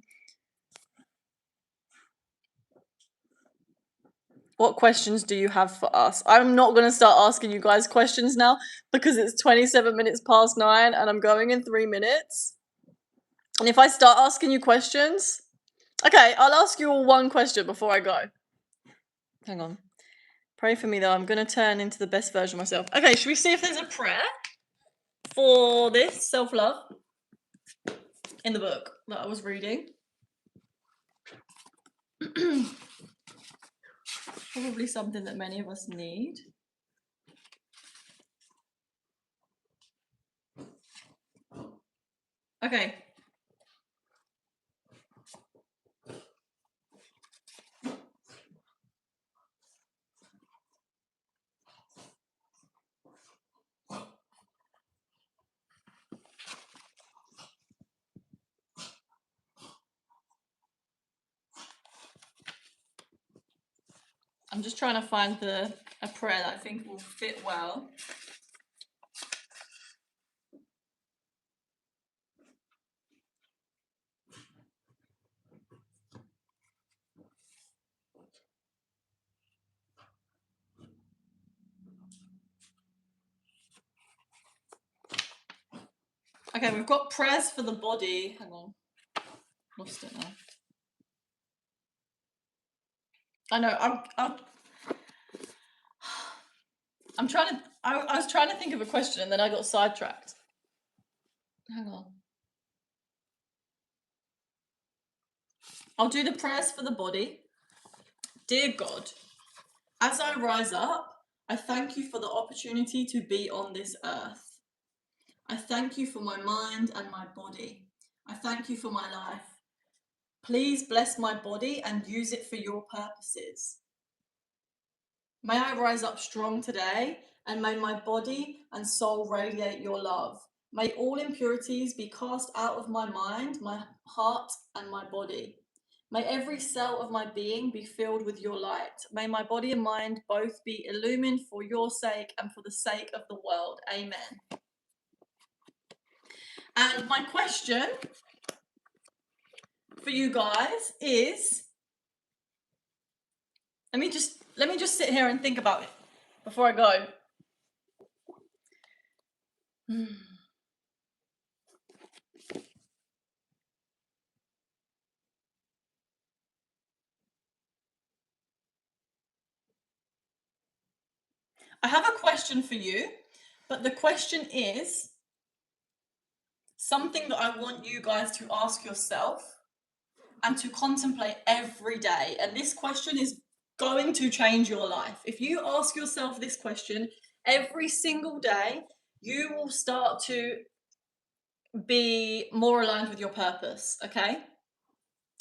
What questions do you have for us? I'm not going to start asking you guys questions now because it's 27 minutes past 9 and I'm going in 3 minutes. And if I start asking you questions... Okay, I'll ask you all one question before I go. Hang on. Pray for me though, I'm going to turn into the best version of myself. Okay, should we see if there's a prayer for this self-love in the book that I was reading? Probably something that many of us need. Okay. I'm just trying to find a prayer that I think will fit well. Okay, we've got prayers for the body. Hang on. Lost it now. I know, I'm trying to, I was trying to think of a question and then I got sidetracked. Hang on. I'll do the prayers for the body. Dear God, as I rise up, I thank you for the opportunity to be on this earth. I thank you for my mind and my body. I thank you for my life. Please bless my body and use it for your purposes. May I rise up strong today, and may my body and soul radiate your love. May all impurities be cast out of my mind, my heart, and my body. May every cell of my being be filled with your light. May my body and mind both be illumined for your sake and for the sake of the world. Amen. And my question for you guys is, let me just sit here and think about it before I go. I have a question for you, but the question is something that I want you guys to ask yourself and to contemplate every day. And this question is going to change your life. If you ask yourself this question every single day, you will start to be more aligned with your purpose, okay?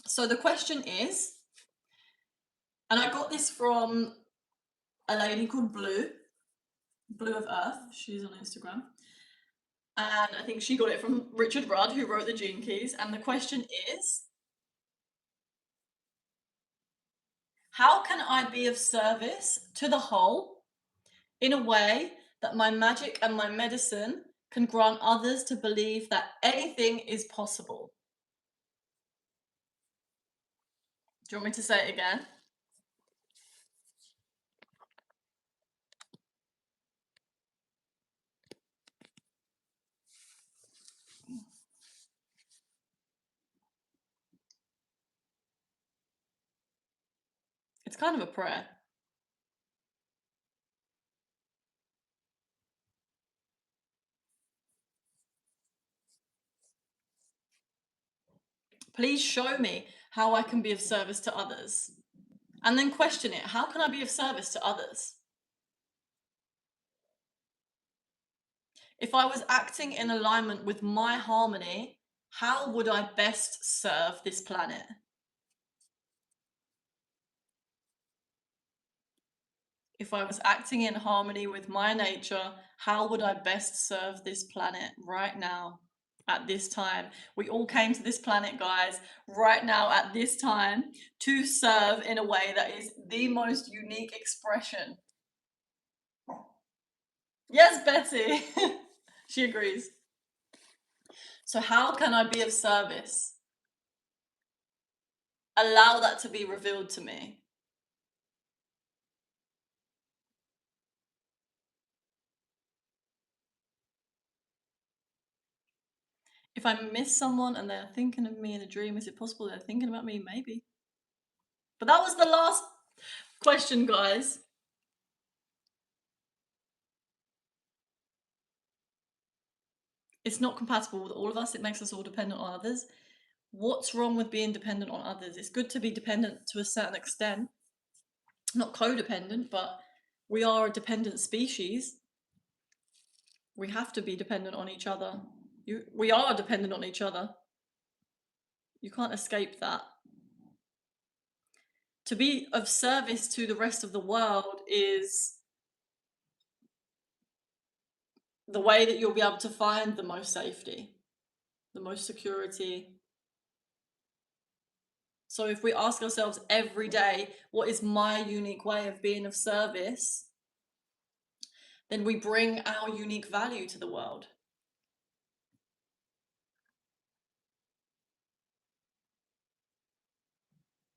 So the question is, and I got this from a lady called Blue of Earth. She's on Instagram. And I think she got it from Richard Rudd, who wrote the Gene Keys. And the question is, how can I be of service to the whole in a way that my magic and my medicine can grant others to believe that anything is possible? Do you want me to say it again? It's kind of a prayer. Please show me how I can be of service to others. And then question it. How can I be of service to others? If I was acting in alignment with my harmony, how would I best serve this planet? If I was acting in harmony with my nature, how would I best serve this planet right now, at this time? We all came to this planet, guys, right now at this time to serve in a way that is the most unique expression. Yes, Betty. She agrees. So how can I be of service? Allow that to be revealed to me. If I miss someone and they're thinking of me in a dream, is it possible they're thinking about me? Maybe. But that was the last question, guys. It's not compatible with all of us. It makes us all dependent on others. What's wrong with being dependent on others? It's good to be dependent to a certain extent. Not codependent, but we are a dependent species. We have to be dependent on each other. We are dependent on each other. You can't escape that. To be of service to the rest of the world is the way that you'll be able to find the most safety, the most security. So if we ask ourselves every day, what is my unique way of being of service, then we bring our unique value to the world.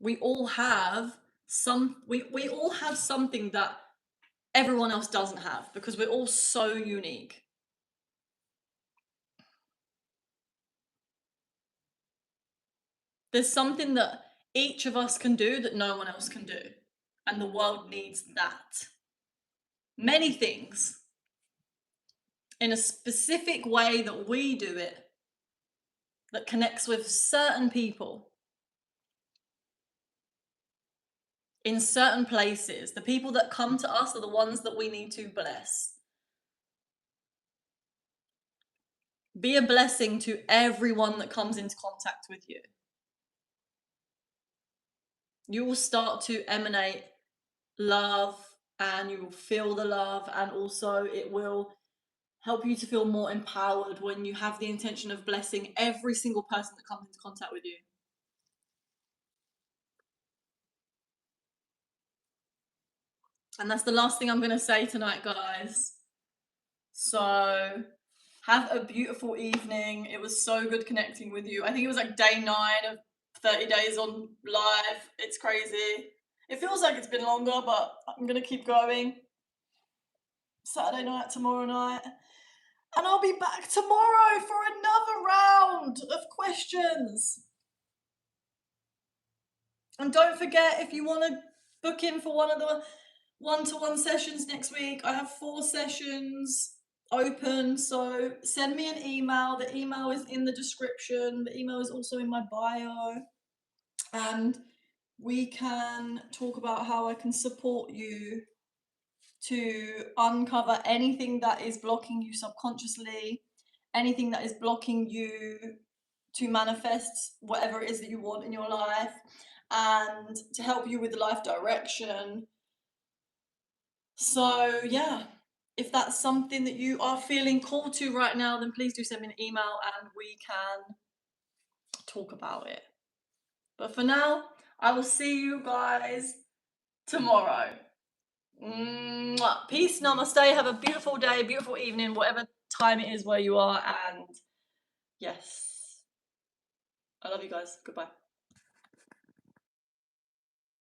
We all have we all have something that everyone else doesn't have because we're all so unique. There's something that each of us can do that no one else can do, and the world needs that. Many things in a specific way that we do it that connects with certain people in certain places. The people that come to us are the ones that we need to bless. Be a blessing to everyone that comes into contact with you. You will start to emanate love and you will feel the love, and also it will help you to feel more empowered when you have the intention of blessing every single person that comes into contact with you. And that's the last thing I'm going to say tonight, guys. So have a beautiful evening. It was so good connecting with you. I think it was like day 9 of 30 days on live. It's crazy. It feels like it's been longer, but I'm going to keep going. Saturday night, tomorrow night. And I'll be back tomorrow for another round of questions. And don't forget, if you want to book in for one of the one-to-one sessions next week, I have 4 sessions open. So send me an email. The email is in the description. The email is also in my bio. And we can talk about how I can support you to uncover anything that is blocking you subconsciously, anything that is blocking you to manifest whatever it is that you want in your life, and to help you with life direction. So yeah, if that's something that you are feeling called to right now, then please do send me an email and we can talk about it. But for now, I will see you guys tomorrow. Mwah. Peace, namaste. Have a beautiful day, beautiful evening, whatever time it is where you are. And yes, I love you guys. Goodbye.